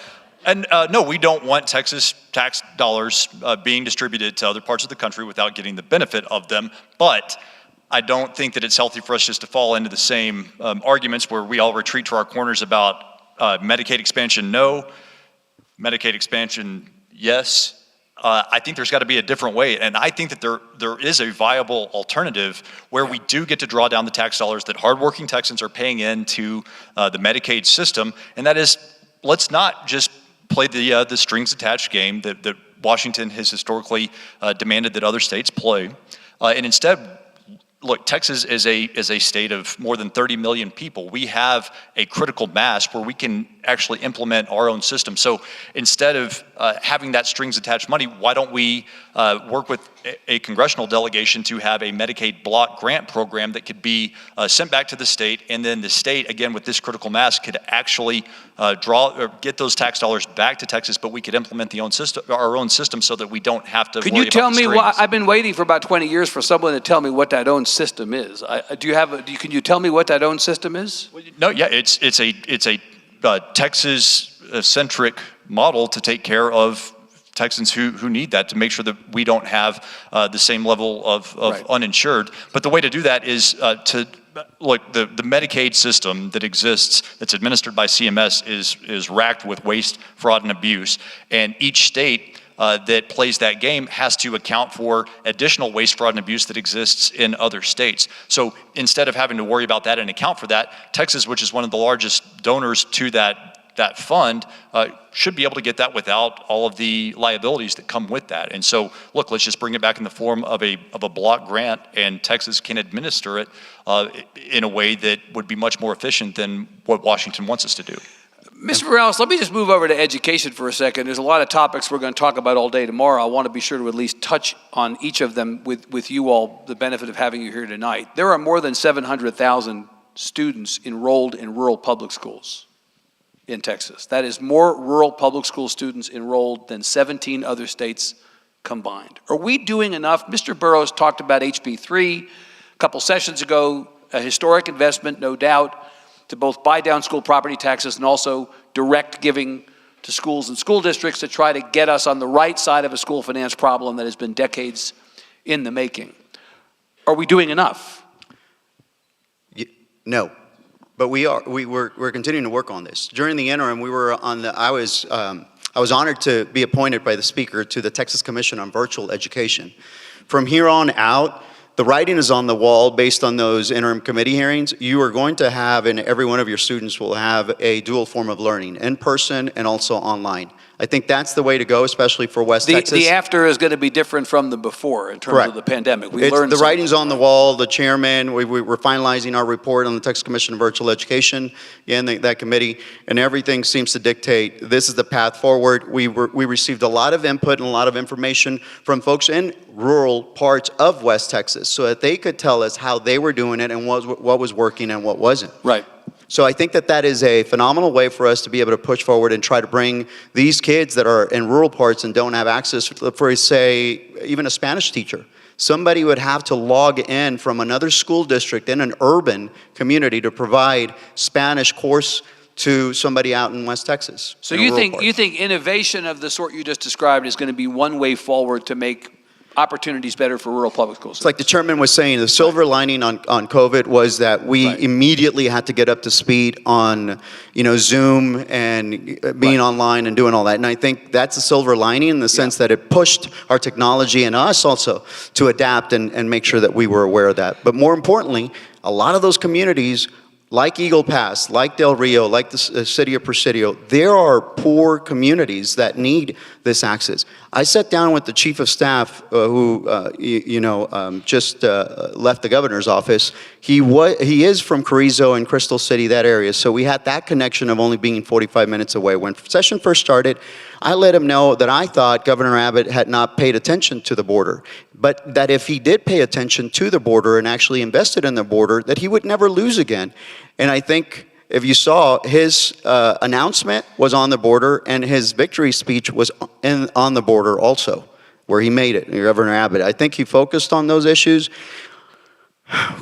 And no, we don't want Texas tax dollars being distributed to other parts of the country without getting the benefit of them. But I don't think that it's healthy for us just to fall into the same arguments where we all retreat to our corners about Medicaid expansion, no. Medicaid expansion, yes. I think there's got to be a different way. And I think that there is a viable alternative where we do get to draw down the tax dollars that hardworking Texans are paying into the Medicaid system. And that is, let's not just play the strings attached game that Washington has historically demanded that other states play. And instead, look, Texas is a state of more than 30 million people. We have a critical mass where we can actually implement our own system. So instead of having that strings attached money, why don't we work with a congressional delegation to have a Medicaid block grant program that could be sent back to the state, and then the state, again, with this critical mass, could actually get those tax dollars back to Texas, but we could implement our own system so that we don't have to worry about the strings. Can you tell me why? I've been waiting for about 20 years for someone to tell me what that own system is. Can you tell me what that own system is? No, yeah, it's a Texas-centric model to take care of Texans who need that, to make sure that we don't have the same level of Right. uninsured. But the way to do that is to look, the Medicaid system that exists, that's administered by CMS, is racked with waste, fraud, and abuse. And each state that plays that game has to account for additional waste, fraud, and abuse that exists in other states. So instead of having to worry about that and account for that, Texas, which is one of the largest donors to that fund, should be able to get that without all of the liabilities that come with that. And so, look, let's just bring it back in the form of a block grant, and Texas can administer it in a way that would be much more efficient than what Washington wants us to do. Mr. Morales, let me just move over to education for a second. There's a lot of topics we're going to talk about all day tomorrow. I want to be sure to at least touch on each of them with you all, the benefit of having you here tonight. There are more than 700,000 students enrolled in rural public schools in Texas. That is more rural public school students enrolled than 17 other states combined. Are we doing enough? Mr. Burrows talked about HB 3 a couple sessions ago, a historic investment, no doubt, to both buy down school property taxes and also direct giving to schools and school districts to try to get us on the right side of a school finance problem that has been decades in the making. Are we doing enough? No, but we're continuing to work on this. During the interim, I was honored to be appointed by the Speaker to the Texas Commission on Virtual Education. From here on out, the writing is on the wall based on those interim committee hearings. You are going to have, and every one of your students will have, a dual form of learning, in person and also online. I think that's the way to go, especially for West Texas. The after is going to be different from the before in terms of the pandemic. The writing's on the wall. The chairman, we're finalizing our report on the Texas Commission on Virtual Education and that committee, and everything seems to dictate this is the path forward. We received a lot of input and a lot of information from folks in rural parts of West Texas so that they could tell us how they were doing it and what was working and what wasn't. Right. So I think that is a phenomenal way for us to be able to push forward and try to bring these kids that are in rural parts and don't have access for, say, even a Spanish teacher. Somebody would have to log in from another school district in an urban community to provide Spanish course to somebody out in West Texas. So you think innovation of the sort you just described is going to be one way forward to make opportunities better for rural public schools? It's like the chairman was saying, the silver lining on COVID was that we immediately had to get up to speed on, Zoom and being online and doing all that. And I think that's a silver lining in the sense that it pushed our technology and us also to adapt and make sure that we were aware of that. But more importantly, a lot of those communities like Eagle Pass, like Del Rio, like the city of Presidio, there are poor communities that need this access. I sat down with the chief of staff who, just left the governor's office. He is from Carrizo and Crystal City, that area. So we had that connection of only being 45 minutes away. When session first started, I let him know that I thought Governor Abbott had not paid attention to the border, but that if he did pay attention to the border and actually invested in the border, that he would never lose again. And I think if you saw, his announcement was on the border, and his victory speech was on the border also, where he made it, Governor Abbott. I think he focused on those issues.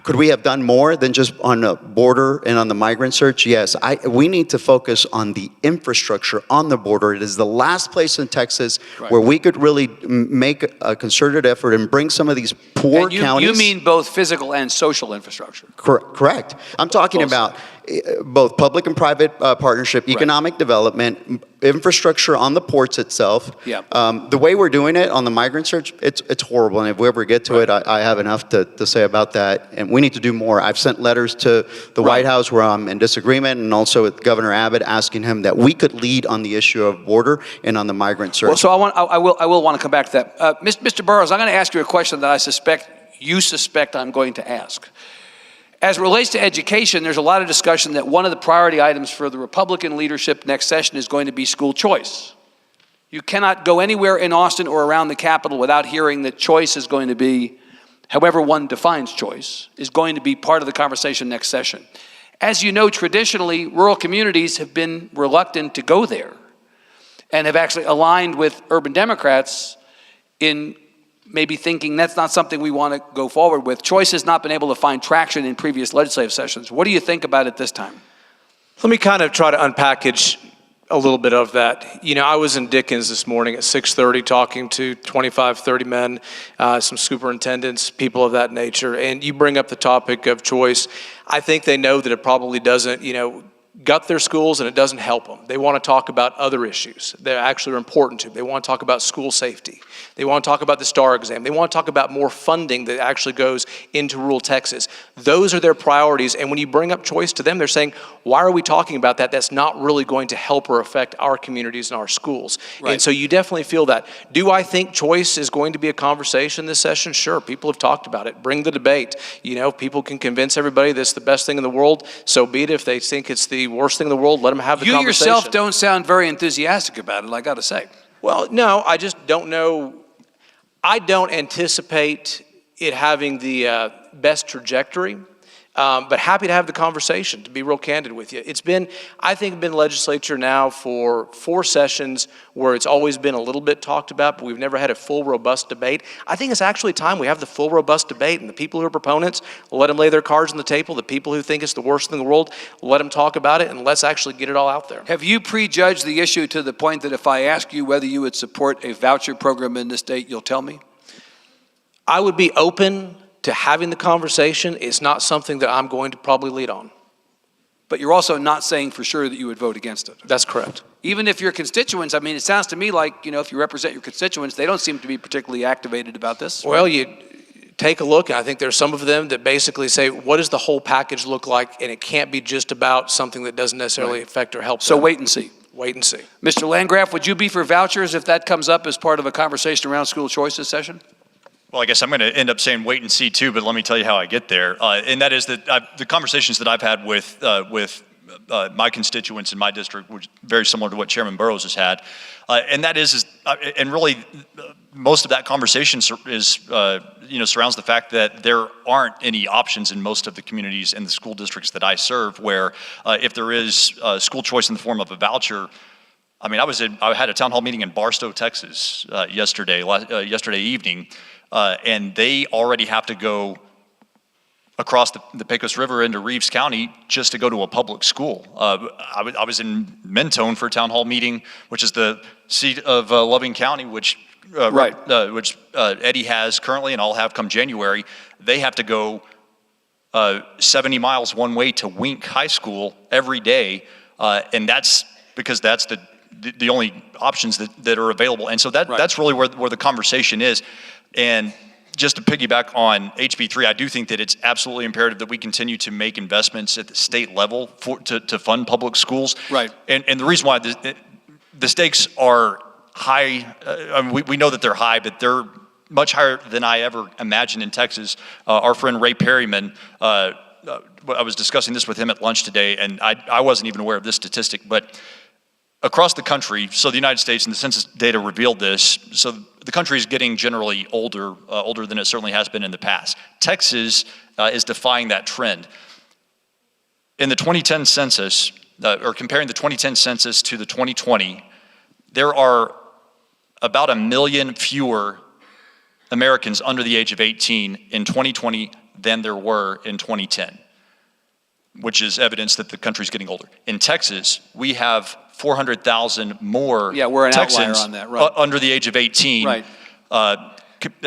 Could we have done more than just on the border and on the migrant search? Yes. We need to focus on the infrastructure on the border. It is the last place in Texas where we could really make a concerted effort and bring some of these poor counties. You mean both physical and social infrastructure? Correct. I'm talking about both public and private partnership, economic development, infrastructure on the ports itself. Yeah. The way we're doing it on the migrant search, it's horrible. And if we ever get to it, I have enough to say about that. And we need to do more. I've sent letters to the White House where I'm in disagreement, and also with Governor Abbott, asking him that we could lead on the issue of border and on the migrant search. Well, so I will want to come back to that. Mr. Burrows, I'm going to ask you a question that I suspect you suspect I'm going to ask. As it relates to education, there's a lot of discussion that one of the priority items for the Republican leadership next session is going to be school choice. You cannot go anywhere in Austin or around the Capitol without hearing that choice is going to be, however one defines choice, is going to be part of the conversation next session. As you know, traditionally, rural communities have been reluctant to go there and have actually aligned with urban Democrats in maybe thinking that's not something we want to go forward with. Choice has not been able to find traction in previous legislative sessions. What do you think about it this time? Let me kind of try to unpackage a little bit of that. You know, I was in Dickens this morning at 6:30 talking to 25, 30 men, some superintendents, people of that nature, and you bring up the topic of choice. I think they know that it probably doesn't, gut their schools, and it doesn't help them. They want to talk about other issues that actually are important to them. They want to talk about school safety. They want to talk about the STAR exam. They want to talk about more funding that actually goes into rural Texas. Those are their priorities, and when you bring up choice to them, they're saying, why are we talking about that? That's not really going to help or affect our communities and our schools. Right. And so you definitely feel that. Do I think choice is going to be a conversation this session? Sure, people have talked about it. Bring the debate. People can convince everybody that's the best thing in the world, so be it. If they think it's the worst thing in the world, let them have the conversation. You yourself don't sound very enthusiastic about it, I got to say. Well, no, I just don't know. I don't anticipate it having the best trajectory, but happy to have the conversation, to be real candid with you. It's been, I think, been legislature now for 4 sessions where it's always been a little bit talked about, but we've never had a full, robust debate. I think it's actually time we have the full, robust debate, and the people who are proponents, let them lay their cards on the table. The people who think it's the worst thing in the world, let them talk about it, and let's actually get it all out there. Have you prejudged the issue to the point that if I ask you whether you would support a voucher program in this state, you'll tell me? I would be open to having the conversation. It's not something that I'm going to probably lead on. But you're also not saying for sure that you would vote against it. That's correct. Even if your constituents, I mean, it sounds to me like, if you represent your constituents, they don't seem to be particularly activated about this. Well, you take a look, and I think there's some of them that basically say, what does the whole package look like? And it can't be just about something that doesn't necessarily affect or help So them. wait and see. Wait and see. Mr. Landgraf, would you be for vouchers if that comes up as part of a conversation around school choice this session? Well, I guess I'm going to end up saying wait and see too, but let me tell you how I get there. And that is that the conversations that I've had with my constituents in my district, which is very similar to what Chairman Burrows has had. And that is and really most of that conversation surrounds the fact that there aren't any options in most of the communities and the school districts that I serve where if there is school choice in the form of a voucher. I mean, I had a town hall meeting in Barstow, Texas yesterday evening, and they already have to go across the Pecos River into Reeves County just to go to a public school. I was in Mentone for a town hall meeting, which is the seat of Loving County, which Eddie has currently, and I'll have come January. They have to go 70 miles one way to Wink High School every day, and that's because that's the only options that are available. And so that's really where the conversation is. And just to piggyback on HB3, I do think that it's absolutely imperative that we continue to make investments at the state level to fund public schools. Right. And the reason why the stakes are high, I mean, we know that they're high, but they're much higher than I ever imagined in Texas. Our friend Ray Perryman, I was discussing this with him at lunch today, and I wasn't even aware of this statistic, but across the country, so the United States and the census data revealed this, so the country is getting generally older than it certainly has been in the past. Texas is defying that trend. In the 2010 census, or comparing the 2010 census to the 2020, there are about 1 million fewer Americans under the age of 18 in 2020 than there were in 2010, which is evidence that the country's getting older. In Texas, we have 400,000 more we're an Texans outlier on that, right. Under the age of 18 right.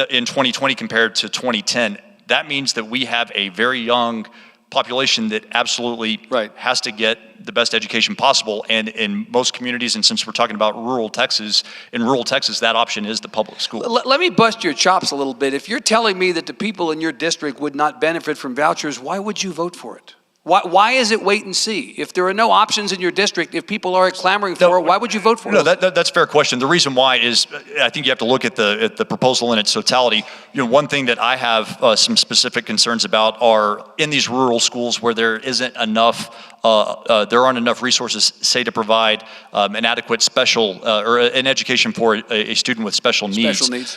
In 2020 compared to 2010. That means that we have a very young population that absolutely has to get the best education possible. And in most communities, and since we're talking about rural Texas, in rural Texas, that option is the public school. Let me bust your chops a little bit. If you're telling me that the people in your district would not benefit from vouchers, why would you vote for it? Why is it wait and see? If there are no options in your district, if people are clamoring for it, why would you vote for it? No, that's a fair question. The reason why is I think you have to look at the proposal in its totality. You know, one thing that I have some specific concerns about are in these rural schools where there isn't enough, there aren't enough resources, say, to provide an adequate special or an education for a student with special needs.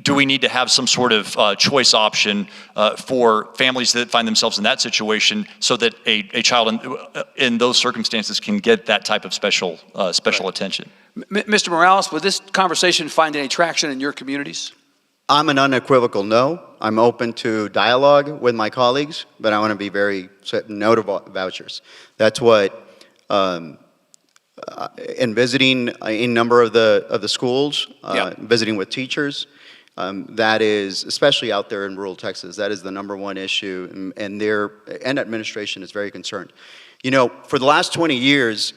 Do we need to have some sort of choice option for families that find themselves in that situation so that a child in those circumstances can get that type of special attention? Mr. Morales, would this conversation find any traction in your communities? I'm an unequivocal no. I'm open to dialogue with my colleagues, but I want to be very certain no to vouchers. That's what, in visiting a number of the schools, visiting with teachers, that is, especially out there in rural Texas, that is the #1 issue, and their administration is very concerned. You know, for the last 20 years,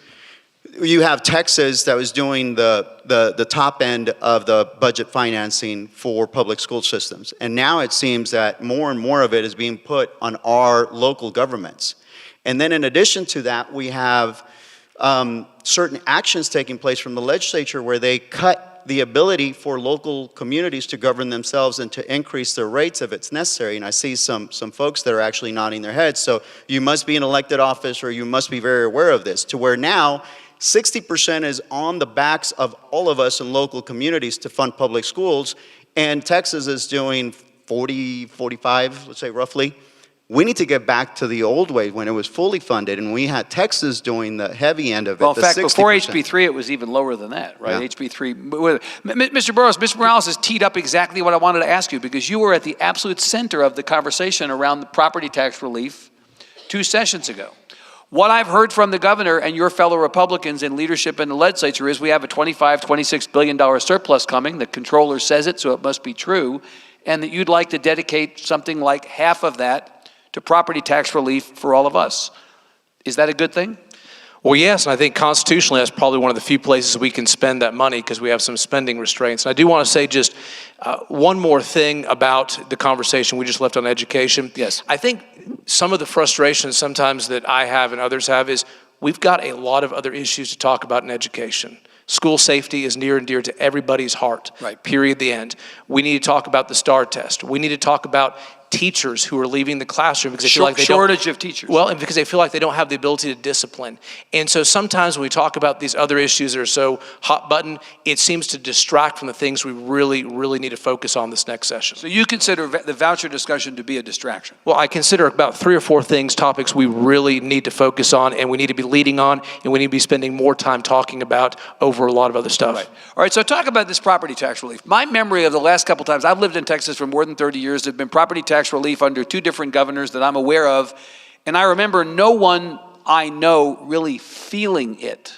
you have Texas that was doing the top end of the budget financing for public school systems, and now it seems that more and more of it is being put on our local governments. And then in addition to that, we have certain actions taking place from the legislature where they cut the ability for local communities to govern themselves and to increase their rates if it's necessary. And I see some folks that are actually nodding their heads. So you must be an elected office or you must be very aware of this, to where now 60% is on the backs of all of us in local communities to fund public schools. And Texas is doing 40, 45, let's say roughly. We need to get back to the old way when it was fully funded, and we had Texas doing the heavy end of it. Well, in fact, 60%. before HB3, it was even lower than that, right? Yeah. HB3. Mr. Burrows, Mr. Morales has teed up exactly what I wanted to ask you, because you were at the absolute center of the conversation around the property tax relief 2 sessions ago. What I've heard from the governor and your fellow Republicans in leadership in the legislature is we have a $25, $26 billion surplus coming. The controller says it, so it must be true, and that you'd like to dedicate something like half of that to property tax relief for all of us. Is that a good thing? Well, yes, and I think constitutionally that's probably one of the few places we can spend that money because we have some spending restraints. And I do want to say just one more thing about the conversation we just left on education. Yes. I think some of the frustration sometimes that I have and others have is we've got a lot of other issues to talk about in education. School safety is near and dear to everybody's heart, right. Period, the end. We need to talk about the STAR test. We need to talk about teachers who are leaving the classroom because they feel like they shortage of teachers. Well, and because they feel like they don't have the ability to discipline. And so sometimes when we talk about these other issues that are so hot button, it seems to distract from the things we really, really need to focus on this next session. So you consider the voucher discussion to be a distraction? Well, I consider about 3 or 4 topics we really need to focus on and we need to be leading on and we need to be spending more time talking about over a lot of other stuff. Right. All right, so talk about this property tax relief. My memory of the last couple times, I've lived in Texas for more than 30 years, there have been property tax relief under 2 different governors that I'm aware of, and I remember no one I know really feeling it.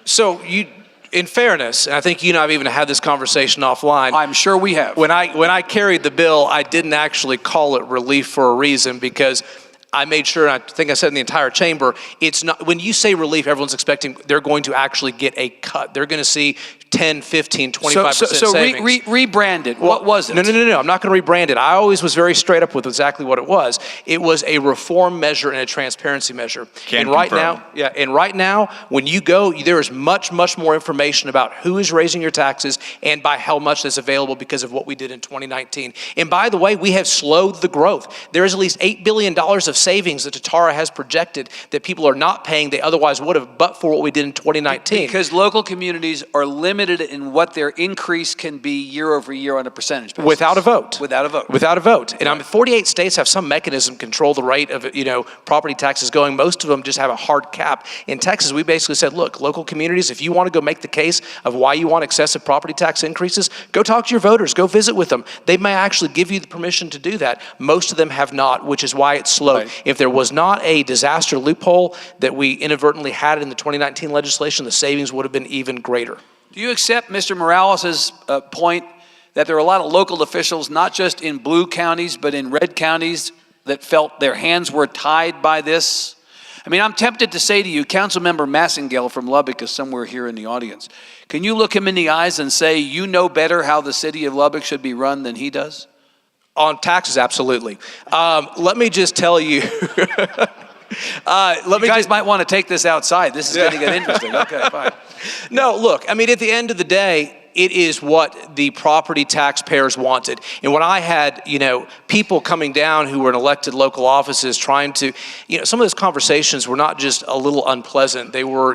So you, in fairness, and I think you and I have even had this conversation offline. I'm sure we have. When I carried the bill, I didn't actually call it relief for a reason because I made sure, and I think I said in the entire chamber, it's not, when you say relief, everyone's expecting they're going to actually get a cut. They're going to see 10, 15, 25% savings. Rebrand it. What was it? No. I'm not going to rebrand it. I always was very straight up with exactly what it was. It was a reform measure and a transparency measure. And right now, when you go, there is much, much more information about who is raising your taxes and by how much that's available because of what we did in 2019. And by the way, we have slowed the growth. There is at least $8 billion of savings that Tatara has projected that people are not paying they otherwise would have, but for what we did in 2019. Because local communities are limited in what their increase can be year over year on a percentage basis. Without a vote. Without a vote. Without a vote. And 48 states have some mechanism to control the rate of, property taxes going. Most of them just have a hard cap. In Texas, we basically said, look, local communities, if you want to go make the case of why you want excessive property tax increases, go talk to your voters, go visit with them. They may actually give you the permission to do that. Most of them have not, which is why it's slow. Right. If there was not a disaster loophole that we inadvertently had in the 2019 legislation, the savings would have been even greater. Do you accept Mr. Morales' point that there are a lot of local officials, not just in blue counties, but in red counties, that felt their hands were tied by this? I mean, I'm tempted to say to you, Councilmember Massengale from Lubbock is somewhere here in the audience. Can you look him in the eyes and say, you know better how the city of Lubbock should be run than he does? On taxes, absolutely. Let me just tell you. You guys might want to take this outside. This is going to get interesting. Okay, fine. No, look, I mean, at the end of the day, it is what the property taxpayers wanted. And when I had, people coming down who were in elected local offices trying to, some of those conversations were not just a little unpleasant. They were,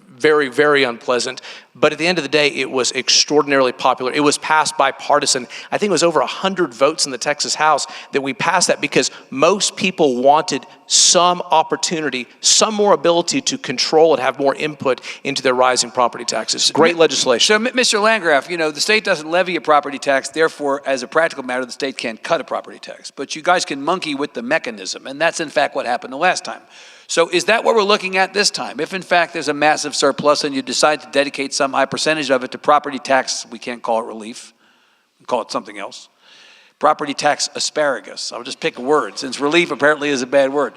very, very unpleasant. But at the end of the day, it was extraordinarily popular. It was passed bipartisan. I think it was over 100 votes in the Texas House that we passed that because most people wanted some opportunity, some more ability to control and have more input into their rising property taxes. Great legislation. So, Mr. Landgraf, the state doesn't levy a property tax. Therefore, as a practical matter, the state can't cut a property tax. But you guys can monkey with the mechanism. And that's, in fact, what happened the last time. So is that what we're looking at this time? If, in fact, there's a massive surplus and you decide to dedicate some high percentage of it to property tax, we can't call it relief, we'll call it something else. Property tax asparagus. I'll just pick a word since relief apparently is a bad word.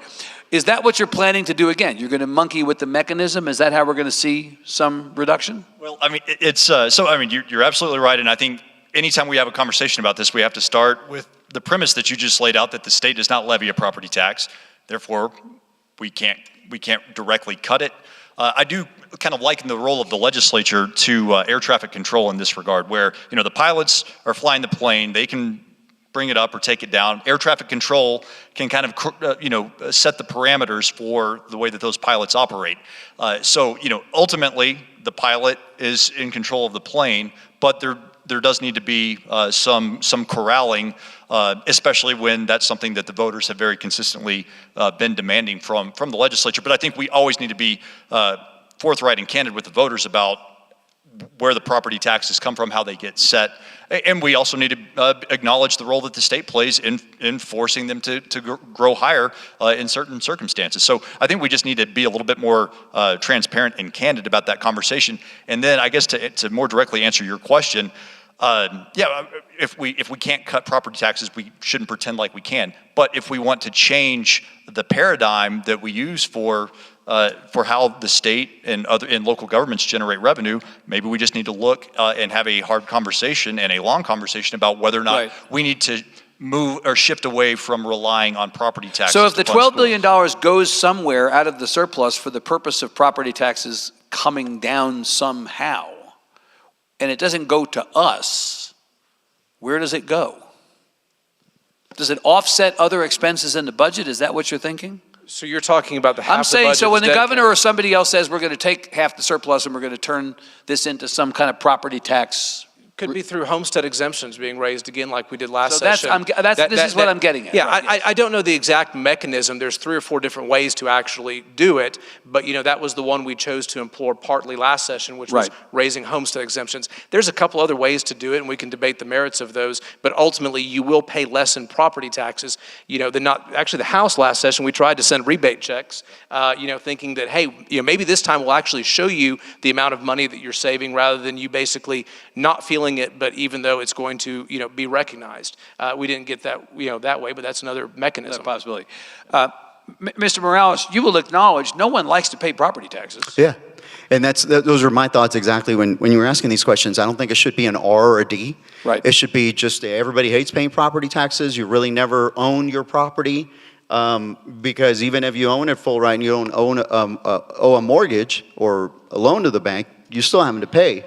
Is that what you're planning to do again? You're going to monkey with the mechanism? Is that how we're going to see some reduction? Well, I mean, you're absolutely right. And I think anytime we have a conversation about this, we have to start with the premise that you just laid out, that the state does not levy a property tax. Therefore, we can't directly cut it. I do kind of liken the role of the legislature to air traffic control in this regard, where the pilots are flying the plane, they can bring it up or take it down. Air traffic control can kind of set the parameters for the way that those pilots operate. So ultimately the pilot is in control of the plane, but there does need to be some corralling, especially when that's something that the voters have very consistently been demanding from the legislature. But I think we always need to be forthright and candid with the voters about where the property taxes come from, how they get set. And we also need to acknowledge the role that the state plays in forcing them to grow higher in certain circumstances. So I think we just need to be a little bit more transparent and candid about that conversation. And then I guess to more directly answer your question, if we can't cut property taxes, we shouldn't pretend like we can. But if we want to change the paradigm that we use for how the state and local governments generate revenue, maybe we just need to look and have a hard conversation and a long conversation about whether or not we need to move or shift away from relying on property taxes. So if the $12 billion goes somewhere out of the surplus for the purpose of property taxes coming down somehow, and it doesn't go to us, where does it go? Does it offset other expenses in the budget? Is that what you're thinking? So you're talking about the half I'm saying, so when the governor or somebody else says we're going to take half the surplus and we're going to turn this into some kind of property tax. Could be through homestead exemptions being raised again like we did last session. This is what I'm getting at. Yeah, right, I don't know the exact mechanism. There's 3 or 4 different ways to actually do it, but that was the one we chose to employ partly last session, which was raising homestead exemptions. There's a couple other ways to do it, and we can debate the merits of those, but ultimately you will pay less in property taxes. Than not. Actually, the House last session, we tried to send rebate checks, thinking that, hey, maybe this time we'll actually show you the amount of money that you're saving rather than you basically not feeling feeling it, but even though it's going to, be recognized. We didn't get that, that way, but that's another mechanism. That's a possibility. Mr. Morales, you will acknowledge no one likes to pay property taxes. Yeah. And those are my thoughts exactly when you were asking these questions. I don't think it should be an R or a D. Right. It should be just everybody hates paying property taxes. You really never own your property because even if you own it full right and you don't owe a mortgage or a loan to the bank, you're still having to pay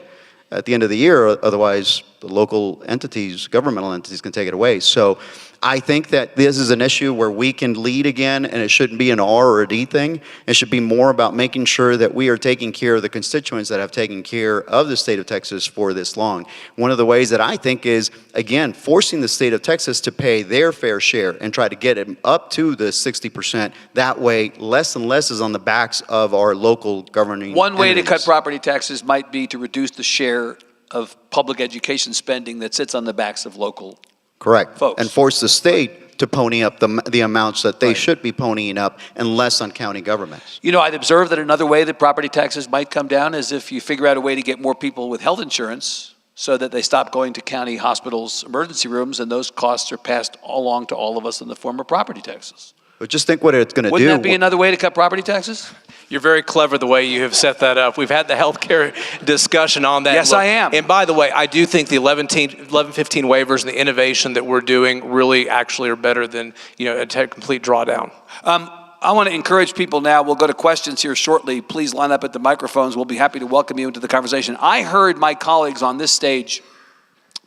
at the end of the year. Otherwise, the local entities, governmental entities can take it away. So I think that this is an issue where we can lead again, and it shouldn't be an R or a D thing. It should be more about making sure that we are taking care of the constituents that have taken care of the state of Texas for this long. One of the ways that I think is, again, forcing the state of Texas to pay their fair share and try to get it up to the 60%. That way, less and less is on the backs of our local governing One way to entities. cut property taxes might be to reduce the share of public education spending that sits on the backs of local Correct. folks. And force the state to pony up the amounts that they should be ponying up and less on county governments. I'd observe that another way that property taxes might come down is if you figure out a way to get more people with health insurance so that they stop going to county hospitals' emergency rooms, and those costs are passed along to all of us in the form of property taxes. But just think what it's going to do. Wouldn't that be another way to cut property taxes? You're very clever the way you have set that up. We've had the healthcare discussion on that. Yes, I am. And by the way, I do think the 1115 waivers and the innovation that we're doing really actually are better than, a complete drawdown. I want to encourage people now. We'll go to questions here shortly. Please line up at the microphones. We'll be happy to welcome you into the conversation. I heard my colleagues on this stage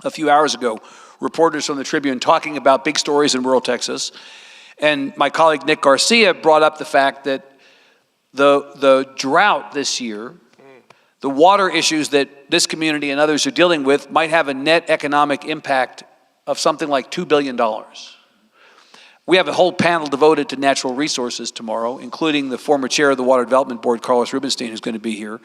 a few hours ago, reporters from the Tribune, talking about big stories in rural Texas. And my colleague Nick Garcia brought up the fact that the drought this year, the water issues that this community and others are dealing with might have a net economic impact of something like $2 billion. We have a whole panel devoted to natural resources tomorrow, including the former chair of the Water Development Board, Carlos Rubenstein, who's going to be here,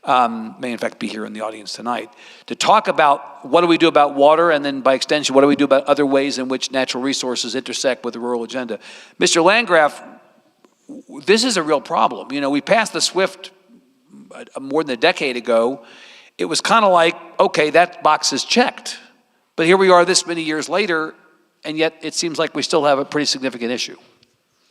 may in fact be here in the audience tonight, to talk about what do we do about water, and then by extension, what do we do about other ways in which natural resources intersect with the rural agenda. Mr. Landgraf, this is a real problem. We passed the SWIFT more than a decade ago. It was kind of like, okay, that box is checked. But here we are this many years later, and yet it seems like we still have a pretty significant issue.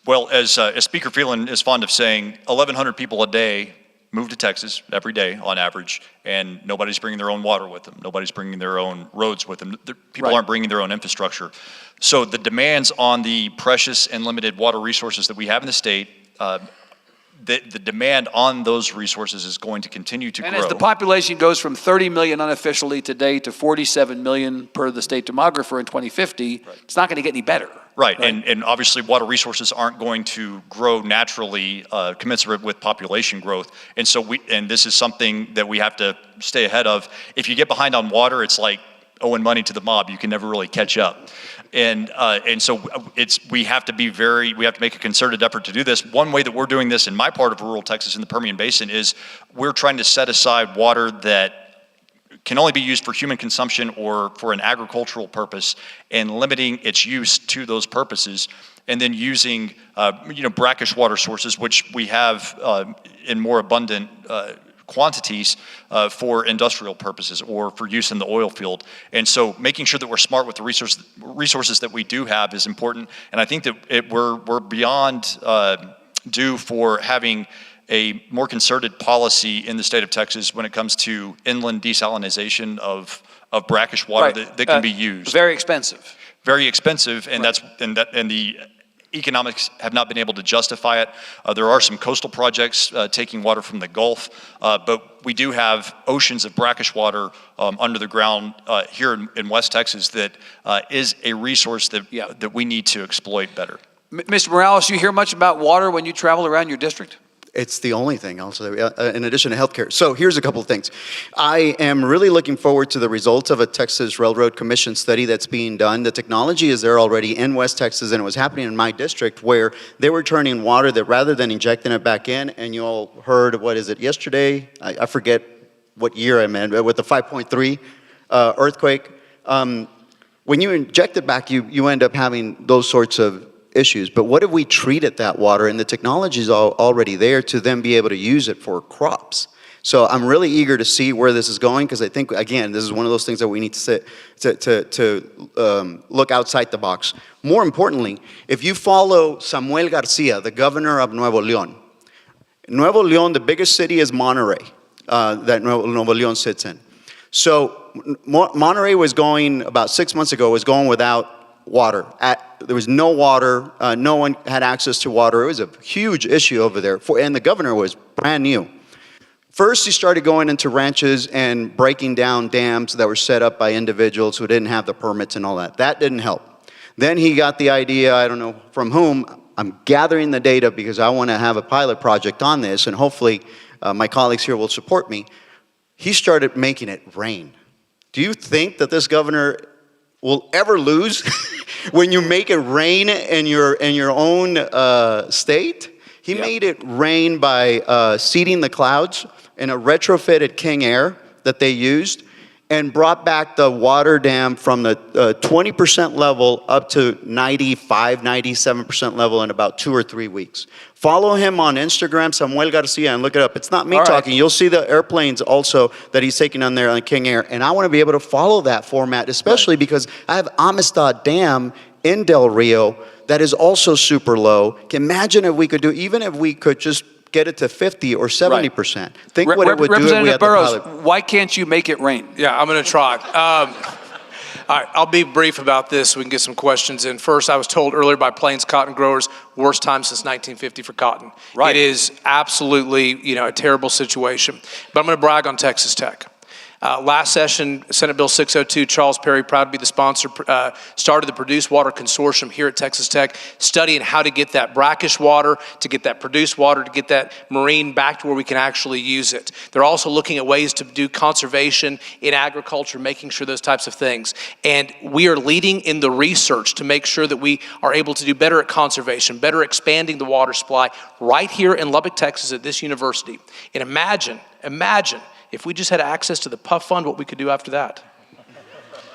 Well, as Speaker Phelan is fond of saying, 1,100 people a day move to Texas every day on average, and nobody's bringing their own water with them. Nobody's bringing their own roads with them. People aren't bringing their own infrastructure. So the demands on the precious and limited water resources that we have in the state, the demand on those resources is going to continue to grow. And as the population goes from 30 million unofficially today to 47 million per the state demographer in 2050, it's not going to get any better. Right. And obviously water resources aren't going to grow naturally commensurate with population growth. And so this is something that we have to stay ahead of. If you get behind on water, it's like owing money to the mob. You can never really catch up. And so we have to make a concerted effort to do this. One way that we're doing this in my part of rural Texas in the Permian Basin is we're trying to set aside water that can only be used for human consumption or for an agricultural purpose, and limiting its use to those purposes, and then using brackish water sources, which we have in more abundant quantities for industrial purposes or for use in the oil field. And so making sure that we're smart with the resources that we do have is important. And I think that we're beyond due for having a more concerted policy in the state of Texas when it comes to inland desalination of brackish water that can be used. Very expensive. Very expensive, and and the economics have not been able to justify it. There are some coastal projects taking water from the Gulf, but we do have oceans of brackish water under the ground here in West Texas that is a resource that we need to exploit better. Mr. Morales, you hear much about water when you travel around your district? It's the only thing also, in addition to healthcare. So here's a couple of things. I am really looking forward to the results of a Texas Railroad Commission study that's being done. The technology is there already in West Texas, and it was happening in my district where they were turning water that rather than injecting it back in, and you all heard, what is it, yesterday? I forget what year I'm in, with the 5.3 earthquake. When you inject it back, you end up having those sorts of issues. But what if we treated that water, and the technology is already there to then be able to use it for crops? So I'm really eager to see where this is going, because I think, again, this is one of those things that we need to look outside the box. More importantly, if you follow Samuel Garcia, the governor of Nuevo León, the biggest city is Monterrey, that Nuevo León sits in. So Monterrey was going, about 6 months ago, was going without water. There was no water. No one had access to water. It was a huge issue over there. And the governor was brand new. First, he started going into ranches and breaking down dams that were set up by individuals who didn't have the permits and all that. That didn't help. Then he got the idea, I don't know from whom, I'm gathering the data because I want to have a pilot project on this, and hopefully my colleagues here will support me. He started making it rain. Do you think that this governor will ever lose when you make it rain in your own state? He made it rain by seeding the clouds in a retrofitted King Air that they used, and brought back the water dam from the 20% level up to 95, 97% level in about 2 or 3 weeks. Follow him on Instagram, Samuel Garcia, and look it up. It's not me talking. You'll see the airplanes also that he's taking on there on King Air. And I want to be able to follow that format, especially because I have Amistad Dam in Del Rio that is also super low. Imagine if we could do, even if we could just get it to 50 or 70%. Think what it would do if we had the Burrows, pilot. why can't you make it rain? Yeah, I'm going to try. All right, I'll be brief about this so we can get some questions in. First, I was told earlier by Plains cotton growers, worst time since 1950 for cotton. Right. It is absolutely, a terrible situation. But I'm going to brag on Texas Tech. Last session, Senate Bill 602, Charles Perry, proud to be the sponsor, started the Produced Water Consortium here at Texas Tech, studying how to get that brackish water, to get that produced water, to get that marine back to where we can actually use it. They're also looking at ways to do conservation in agriculture, making sure those types of things. And we are leading in the research to make sure that we are able to do better at conservation, better expanding the water supply right here in Lubbock, Texas at this university. And imagine, if we just had access to the PUF fund, what we could do after that.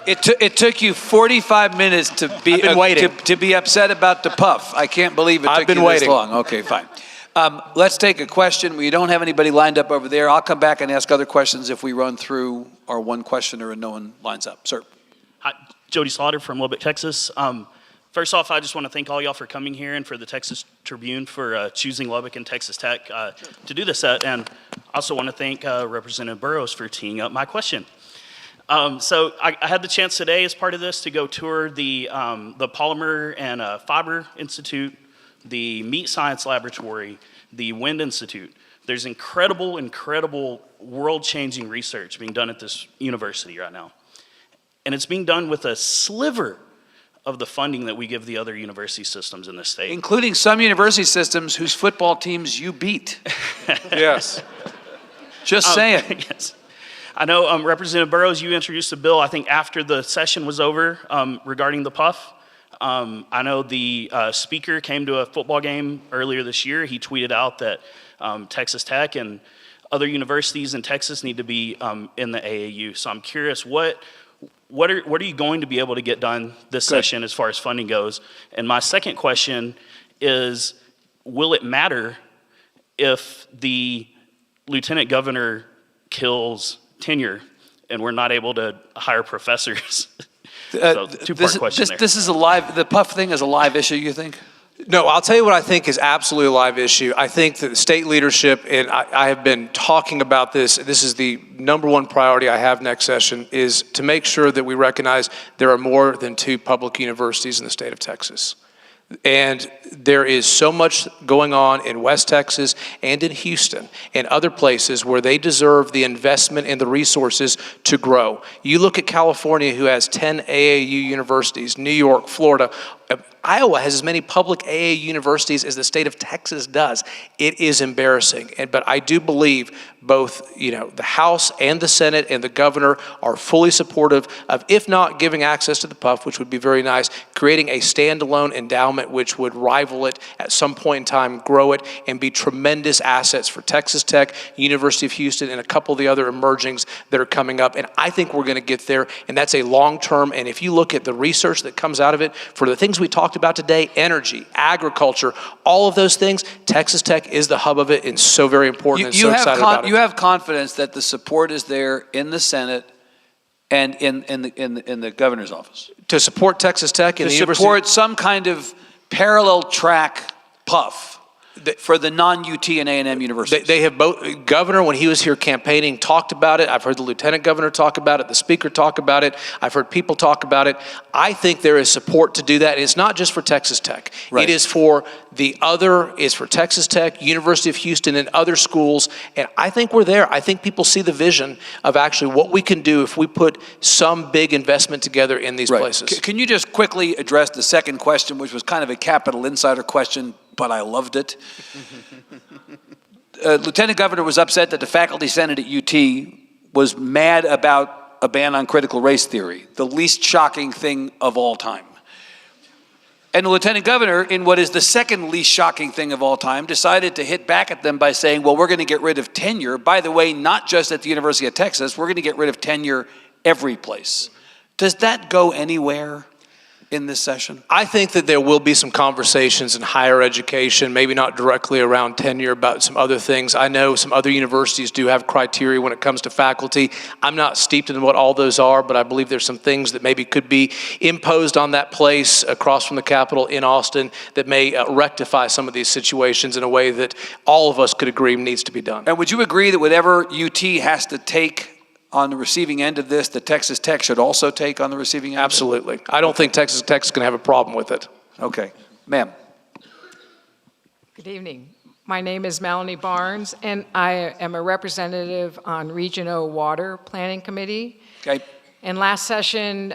It took you 45 minutes to be to be upset about the PUF. I can't believe it took you this long. Okay, fine. Let's take a question. We don't have anybody lined up over there. I'll come back and ask other questions if we run through our one questioner and no one lines up. Sir. Hi, Jody Slaughter from Lubbock, Texas. First off, I just want to thank all y'all for coming here and for the Texas Tribune for choosing Lubbock and Texas Tech to do this set. And I also want to thank Representative Burrows for teeing up my question. So I had the chance today as part of this to go tour the Polymer and Fiber Institute, the Meat Science Laboratory, the Wind Institute. There's incredible world-changing research being done at this university right now. And it's being done with a sliver of the funding that we give the other university systems in the state. Including some university systems whose football teams you beat. Yes. Just saying. Yes. I know Representative Burrows, you introduced a bill, I think after the session was over, regarding the PUF. I know the speaker came to a football game earlier this year. He tweeted out that Texas Tech and other universities in Texas need to be in the AAU. So I'm curious, what are you going to be able to get done this session as far as funding goes? And my second question is, will it matter if the lieutenant governor kills tenure and we're not able to hire professors? So two-part question there. This is the PUF thing is a live issue, you think? No, I'll tell you what I think is absolutely a live issue. I think that the state leadership, and I have been talking about this is the number one priority I have next session, is to make sure that we recognize there are more than 2 public universities in the state of Texas. And there is so much going on in West Texas and in Houston and other places where they deserve the investment and the resources to grow. You look at California, who has 10 AAU universities, New York, Florida. Iowa has as many public AAU universities as the state of Texas does. It is embarrassing. But I do believe both, the House and the Senate and the governor are fully supportive of, if not giving access to the PUF, which would be very nice, creating a standalone endowment which would rival it at some point in time, grow it, and be tremendous assets for Texas Tech, University of Houston, and a couple of the other emergings that are coming up. And I think we're going to get there, and that's a long term. And if you look at the research that comes out of it for the things things we talked about today, energy, agriculture, all of those things, Texas Tech is the hub of it and so very important and so excited about it. You have confidence that the support is there in the Senate and in the governor's office? To support Texas Tech and the university? To support some kind of parallel track PUF for the non-UT and A&M universities. They have both. Governor, when he was here campaigning, talked about it. I've heard the lieutenant governor talk about it, the speaker talk about it. I've heard people talk about it. I think there is support to do that. And it's not just for Texas Tech. Right. It is for Texas Tech, University of Houston, and other schools. And I think we're there. I think people see the vision of actually what we can do if we put some big investment together in these places. Can you just quickly address the second question, which was kind of a Capitol Insider question, but I loved it. Lieutenant Governor was upset that the faculty senate at UT was mad about a ban on critical race theory, the least shocking thing of all time. And the Lieutenant Governor, in what is the second least shocking thing of all time, decided to hit back at them by saying, well, we're going to get rid of tenure. By the way, not just at the University of Texas, we're going to get rid of tenure every place. Does that go anywhere in this session? I think that there will be some conversations in higher education, maybe not directly around tenure, about some other things. I know some other universities do have criteria when it comes to faculty. I'm not steeped in what all those are, but I believe there's some things that maybe could be imposed on that place across from the Capitol in Austin that may rectify some of these situations in a way that all of us could agree needs to be done. And would you agree that whatever UT has to take on the receiving end of this, that Texas Tech should also take on the receiving end? Absolutely. I don't think Texas Tech is going to have a problem with it. Okay. Ma'am. Good evening. My name is Melanie Barnes, and I am a representative on Regional Water Planning Committee. Okay. And last session,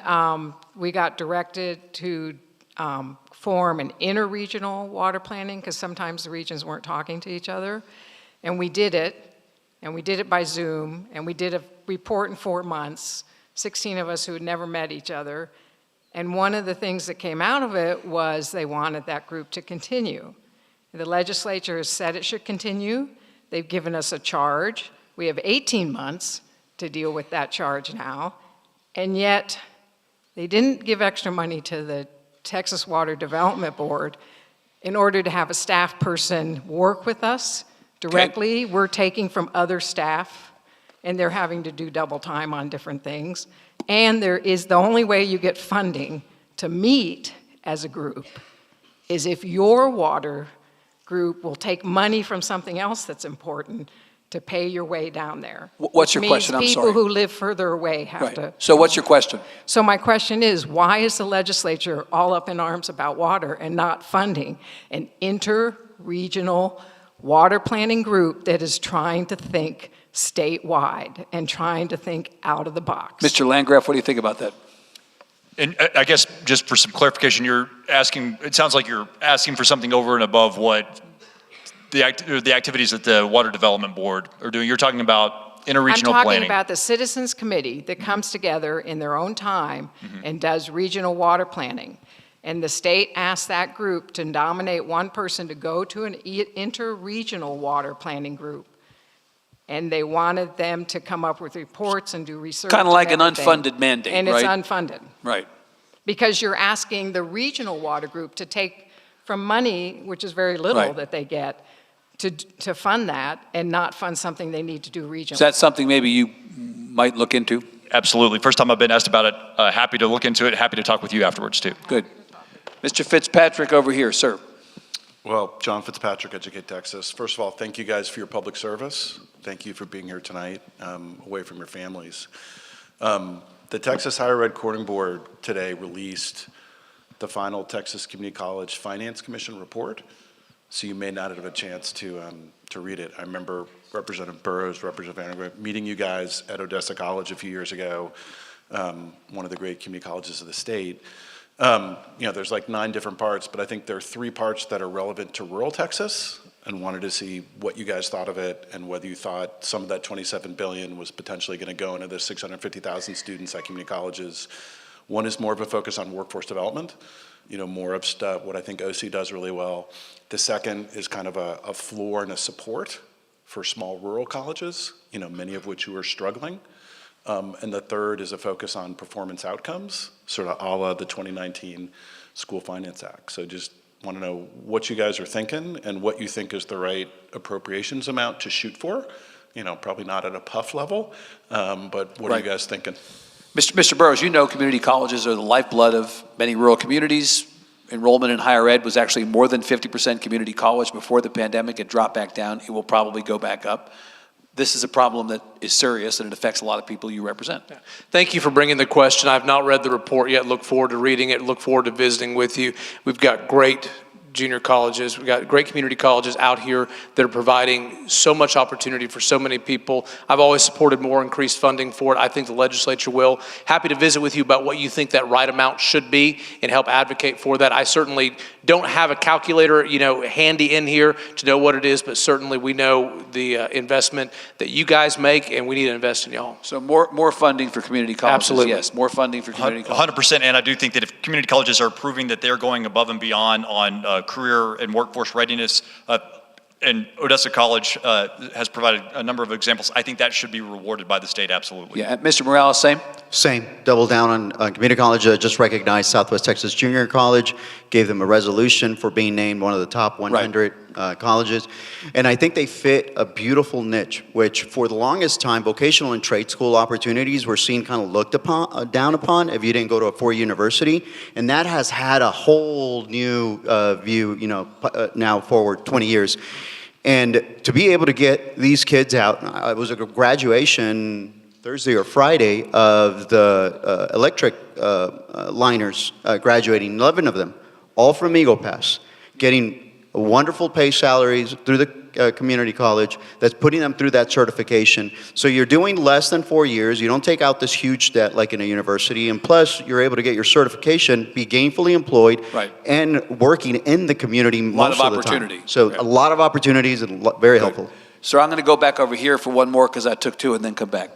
we got directed to form an interregional water planning because sometimes the regions weren't talking to each other. And we did it. And we did it by Zoom, and we did a report in 4 months, 16 of us who had never met each other. And one of the things that came out of it was they wanted that group to continue. The legislature has said it should continue. They've given us a charge. We have 18 months to deal with that charge now. And yet, they didn't give extra money to the Texas Water Development Board in order to have a staff person work with us directly. Okay. We're taking from other staff, and they're having to do double time on different things. And there is the only way you get funding to meet as a group is if your water group will take money from something else that's important to pay your way down there. What's your question? I'm sorry. People who live further away have to. So what's your question? So my question is, why is the legislature all up in arms about water and not funding an inter-regional water planning group that is trying to think statewide and trying to think out of the box? Mr. Landgraf, what do you think about that? And I guess just for some clarification, you're asking, it sounds like you're asking for something over and above what the activities that the Water Development Board are doing. You're talking about interregional planning. I'm talking about the Citizens Committee that comes together in their own time and does regional water planning. And the state asked that group to nominate one person to go to an inter-regional water planning group. And they wanted them to come up with reports and do research. Kind of like an unfunded mandate, and right? And it's unfunded. Right. Because you're asking the regional water group to take from money, which is very little that they get, to fund that and not fund something they need to do regionally. Is that something maybe you might look into? Absolutely. First time I've been asked about it. Happy to look into it. Happy to talk with you afterwards, too. Good. Mr. Fitzpatrick over here, sir. Well, John Fitzpatrick, Educate Texas. First of all, thank you guys for your public service. Thank you for being here tonight, away from your families. The Texas Higher Ed Coordinating Board today released the final Texas Community College Finance Commission report, so you may not have a chance to read it. I remember Representative Burrows, Representative Landgraf, meeting you guys at Odessa College a few years ago, one of the great community colleges of the state. There's like 9 different parts, but I think there are 3 parts that are relevant to rural Texas, and wanted to see what you guys thought of it and whether you thought some of that $27 billion was potentially going to go into the 650,000 students at community colleges. One is more of a focus on workforce development, more of stuff, what I think OC does really well. The second is kind of a floor and a support for small rural colleges, many of which who are struggling. And the third is a focus on performance outcomes, sort of a la the 2019 School Finance Act. So just want to know what you guys are thinking and what you think is the right appropriations amount to shoot for. You know, probably not at a puff level, but what are you guys thinking? Mr. Burrows, you know community colleges are the lifeblood of many rural communities. Enrollment in higher ed was actually more than 50% community college before the pandemic. It dropped back down. It will probably go back up. This is a problem that is serious and it affects a lot of people you represent. Thank you for bringing the question. I've not read the report yet. Look forward to reading it. Look forward to visiting with you. We've got great junior colleges. We've got great community colleges out here that are providing so much opportunity for so many people. I've always supported more increased funding for it. I think the legislature will. Happy to visit with you about what you think that right amount should be and help advocate for that. I certainly don't have a calculator, handy in here to know what it is, but certainly we know the investment that you guys make, and we need to invest in y'all. So more funding for community colleges. Absolutely. Yes, more funding for community colleges. 100%, and I do think that if community colleges are proving that they're going above and beyond on career and workforce readiness, and Odessa College has provided a number of examples, I think that should be rewarded by the state, absolutely. Yeah, Mr. Morales, same? Same. Double down on community college. Just recognized Southwest Texas Junior College, gave them a resolution for being named one of the top 100 colleges. And I think they fit a beautiful niche, which for the longest time, vocational and trade school opportunities were seen kind of looked upon, down upon if you didn't go to a four-year university. And that has had a whole new view, now forward 20 years. And to be able to get these kids out, it was a graduation Thursday or Friday of the electric liners graduating, 11 of them, all from Eagle Pass, getting wonderful pay salaries through the community college that's putting them through that certification. So you're doing less than 4 years. You don't take out this huge debt like in a university. And plus, you're able to get your certification, be gainfully employed, and working in the community most of the time. A lot of opportunity. So a lot of opportunities and very helpful. Sir, I'm going to go back over here for one more because I took two and then come back.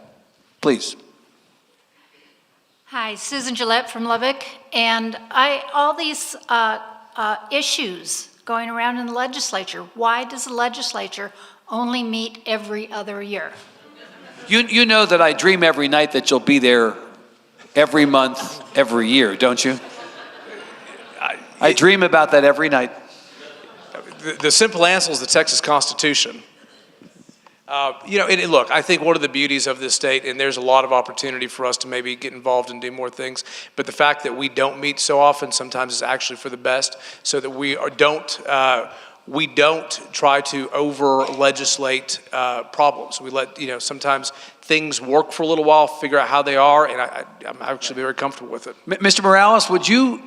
Please. Hi, Susan Gillette from Lubbock. And all these issues going around in the legislature, why does the legislature only meet every other year? You know that I dream every night that you'll be there every month, every year, don't you? I dream about that every night. The simple answer is the Texas Constitution. Look, I think one of the beauties of this state, and there's a lot of opportunity for us to maybe get involved and do more things, but the fact that we don't meet so often sometimes is actually for the best, so that we don't try to over-legislate problems. We let, sometimes things work for a little while, figure out how they are, and I'm actually very comfortable with it. Mr. Morales, would you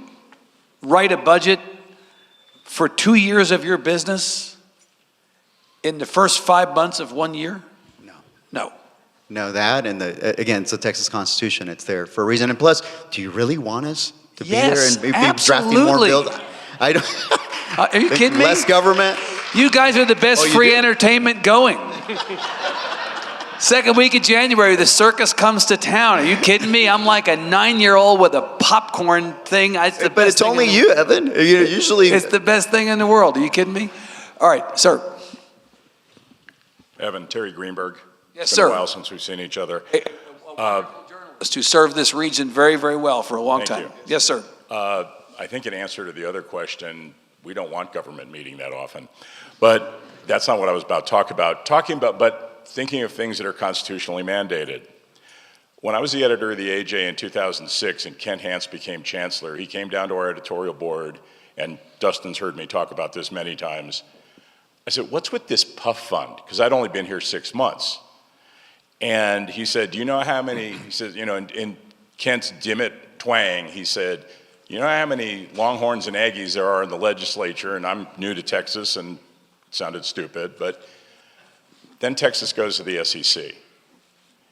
write a budget for 2 years of your business in the first 5 months of 1 year? No. No, that, and again, it's the Texas Constitution. It's there for a reason. And plus, do you really want us to be there and be drafting more bills? I don't. Are you kidding me? Less government. You guys are the best free entertainment going. Second week of January, the circus comes to town. Are you kidding me? I'm like a 9-year-old with a popcorn thing. But it's only you, Evan. Usually, it's the best thing in the world. Are you kidding me? All right, sir. Evan, Terry Greenberg. Yes, it's sir. been a while since we've seen each other. To serve this region very, very well for a long time. You. Yes, sir. I think in answer to the other question, we don't want government meeting that often. But that's not what I was about to talk about. But thinking of things that are constitutionally mandated. When I was the editor of the AJ in 2006 and Kent Hance became chancellor, he came down to our editorial board, and Dustin's heard me talk about this many times. I said, what's with this PUF fund? Because I'd only been here 6 months. And he said, do you know how many, he says, in Kent's Dimmitt twang, he said, you know how many Longhorns and Aggies there are in the legislature? And I'm new to Texas and it sounded stupid, but then Texas goes to the SEC.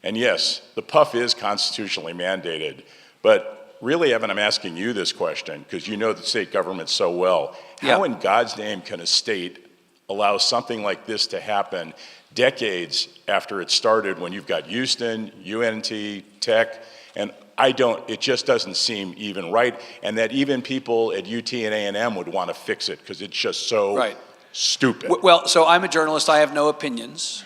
And yes, the PUF is constitutionally mandated, but really, Evan, I'm asking you this question because you know the state government so well. How in God's name can a state allow something like this to happen decades after it started, when you've got Houston, UNT, Tech, and it just doesn't seem even right, and that even people at UT and A&M would want to fix it because it's just so stupid. Well, so I'm a journalist, I have no opinions.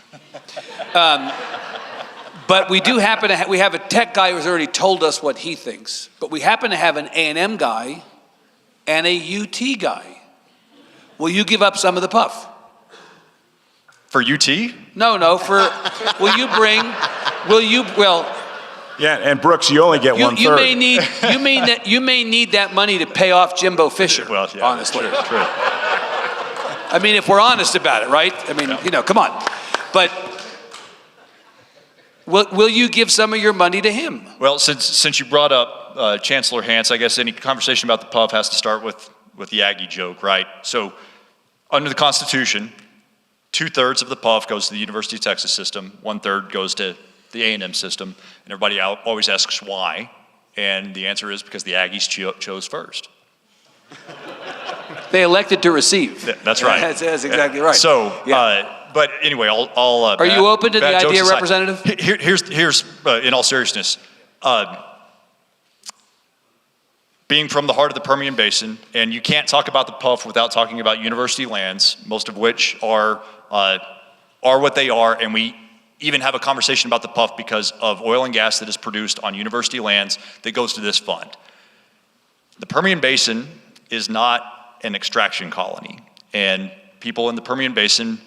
But we do happen to we have a tech guy who's already told us what he thinks. But we happen to have an A&M guy and a UT guy. Will you give up some of the puff? For UT? No, Yeah, and Brooks, you only get 1/3. You may need that money to pay off Jimbo Fisher. Well, yeah, honestly. True. I mean, if we're honest about it, right? I mean, come on. But will you give some of your money to him? Well, since you brought up Chancellor Hance, I guess any conversation about the puff has to start with the Aggie joke, right? So under the Constitution, 2/3 of the puff goes to the University of Texas system, 1/3 goes to the A&M system, and everybody always asks why, and the answer is because the Aggies chose first. They elected to receive. That's right. That's exactly right. So, but anyway, I'll Are you open to the idea, Representative? Here's in all seriousness, being from the heart of the Permian Basin, and you can't talk about the puff without talking about university lands, most of which are what they are, and we even have a conversation about the puff because of oil and gas that is produced on university lands that goes to this fund. The Permian Basin is not an extraction colony, and people in the Permian Basin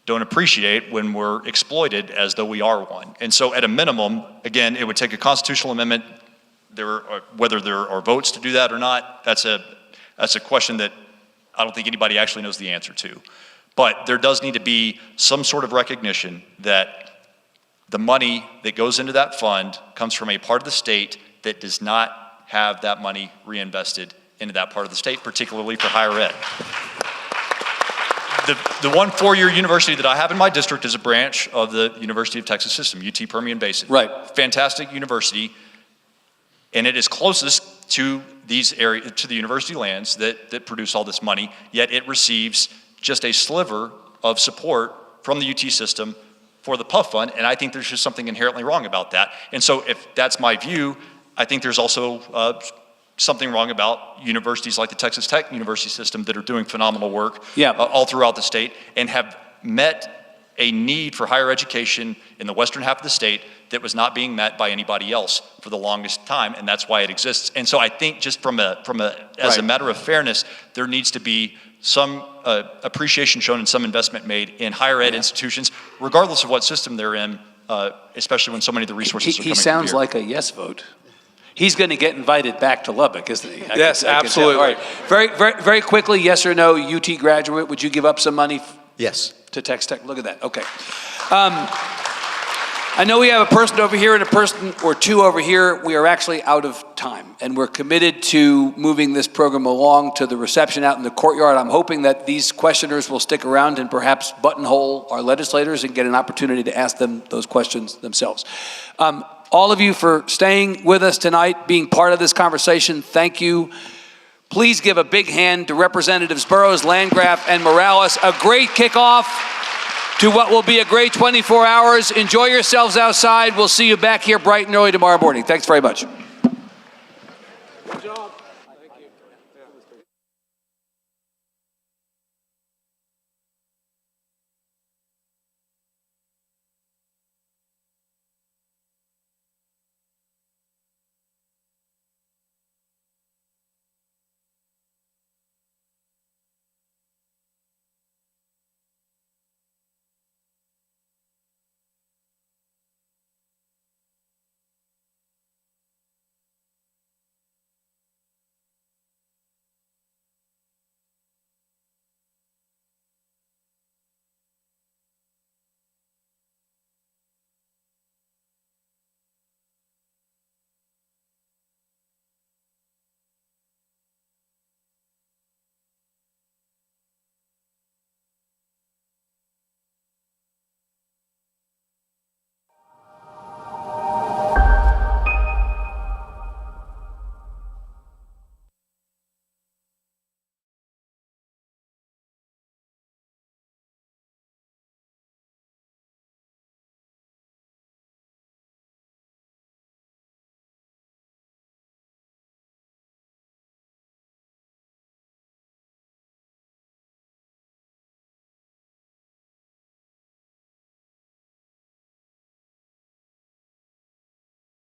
don't appreciate when we're exploited as though we are one. And so at a minimum, again, it would take a constitutional amendment. Whether there are votes to do that or not, that's a question that I don't think anybody actually knows the answer to. But there does need to be some sort of recognition that the money that goes into that fund comes from a part of the state that does not have that money reinvested into that part of the state, particularly for higher ed. The one four-year university that I have in my district is a branch of the University of Texas system, UT Permian Basin. Right. Fantastic university, and it is closest to these areas, to the university lands that produce all this money, yet it receives just a sliver of support from the UT system for the PUF fund, and I think there's just something inherently wrong about that. And so if that's my view, I think there's also something wrong about universities like the Texas Tech University system that are doing phenomenal work all throughout the state and have met a need for higher education in the western half of the state that was not being met by anybody else for the longest time, and that's why it exists. And so I think just as a matter of fairness, there needs to be some appreciation shown and some investment made in higher ed institutions, regardless of what system they're in, especially when so many of the resources are coming He sounds from here. like a yes vote. He's going to get invited back to Lubbock, isn't he? Yes, absolutely. All right. Very quickly, yes or no, UT graduate, would you give up some money? Yes. To Texas Tech? Look at that. Okay. I know we have a person over here and a person or two over here. We are actually out of time, and we're committed to moving this program along to the reception out in the courtyard. I'm hoping that these questioners will stick around and perhaps buttonhole our legislators and get an opportunity to ask them those questions themselves. All of you for staying with us tonight, being part of this conversation, thank you. Please give a big hand to Representatives Burrows, Landgraf, and Morales. A great kickoff to what will be a great 24 hours. Enjoy yourselves outside. We'll see you back here bright and early tomorrow morning. Thanks very much.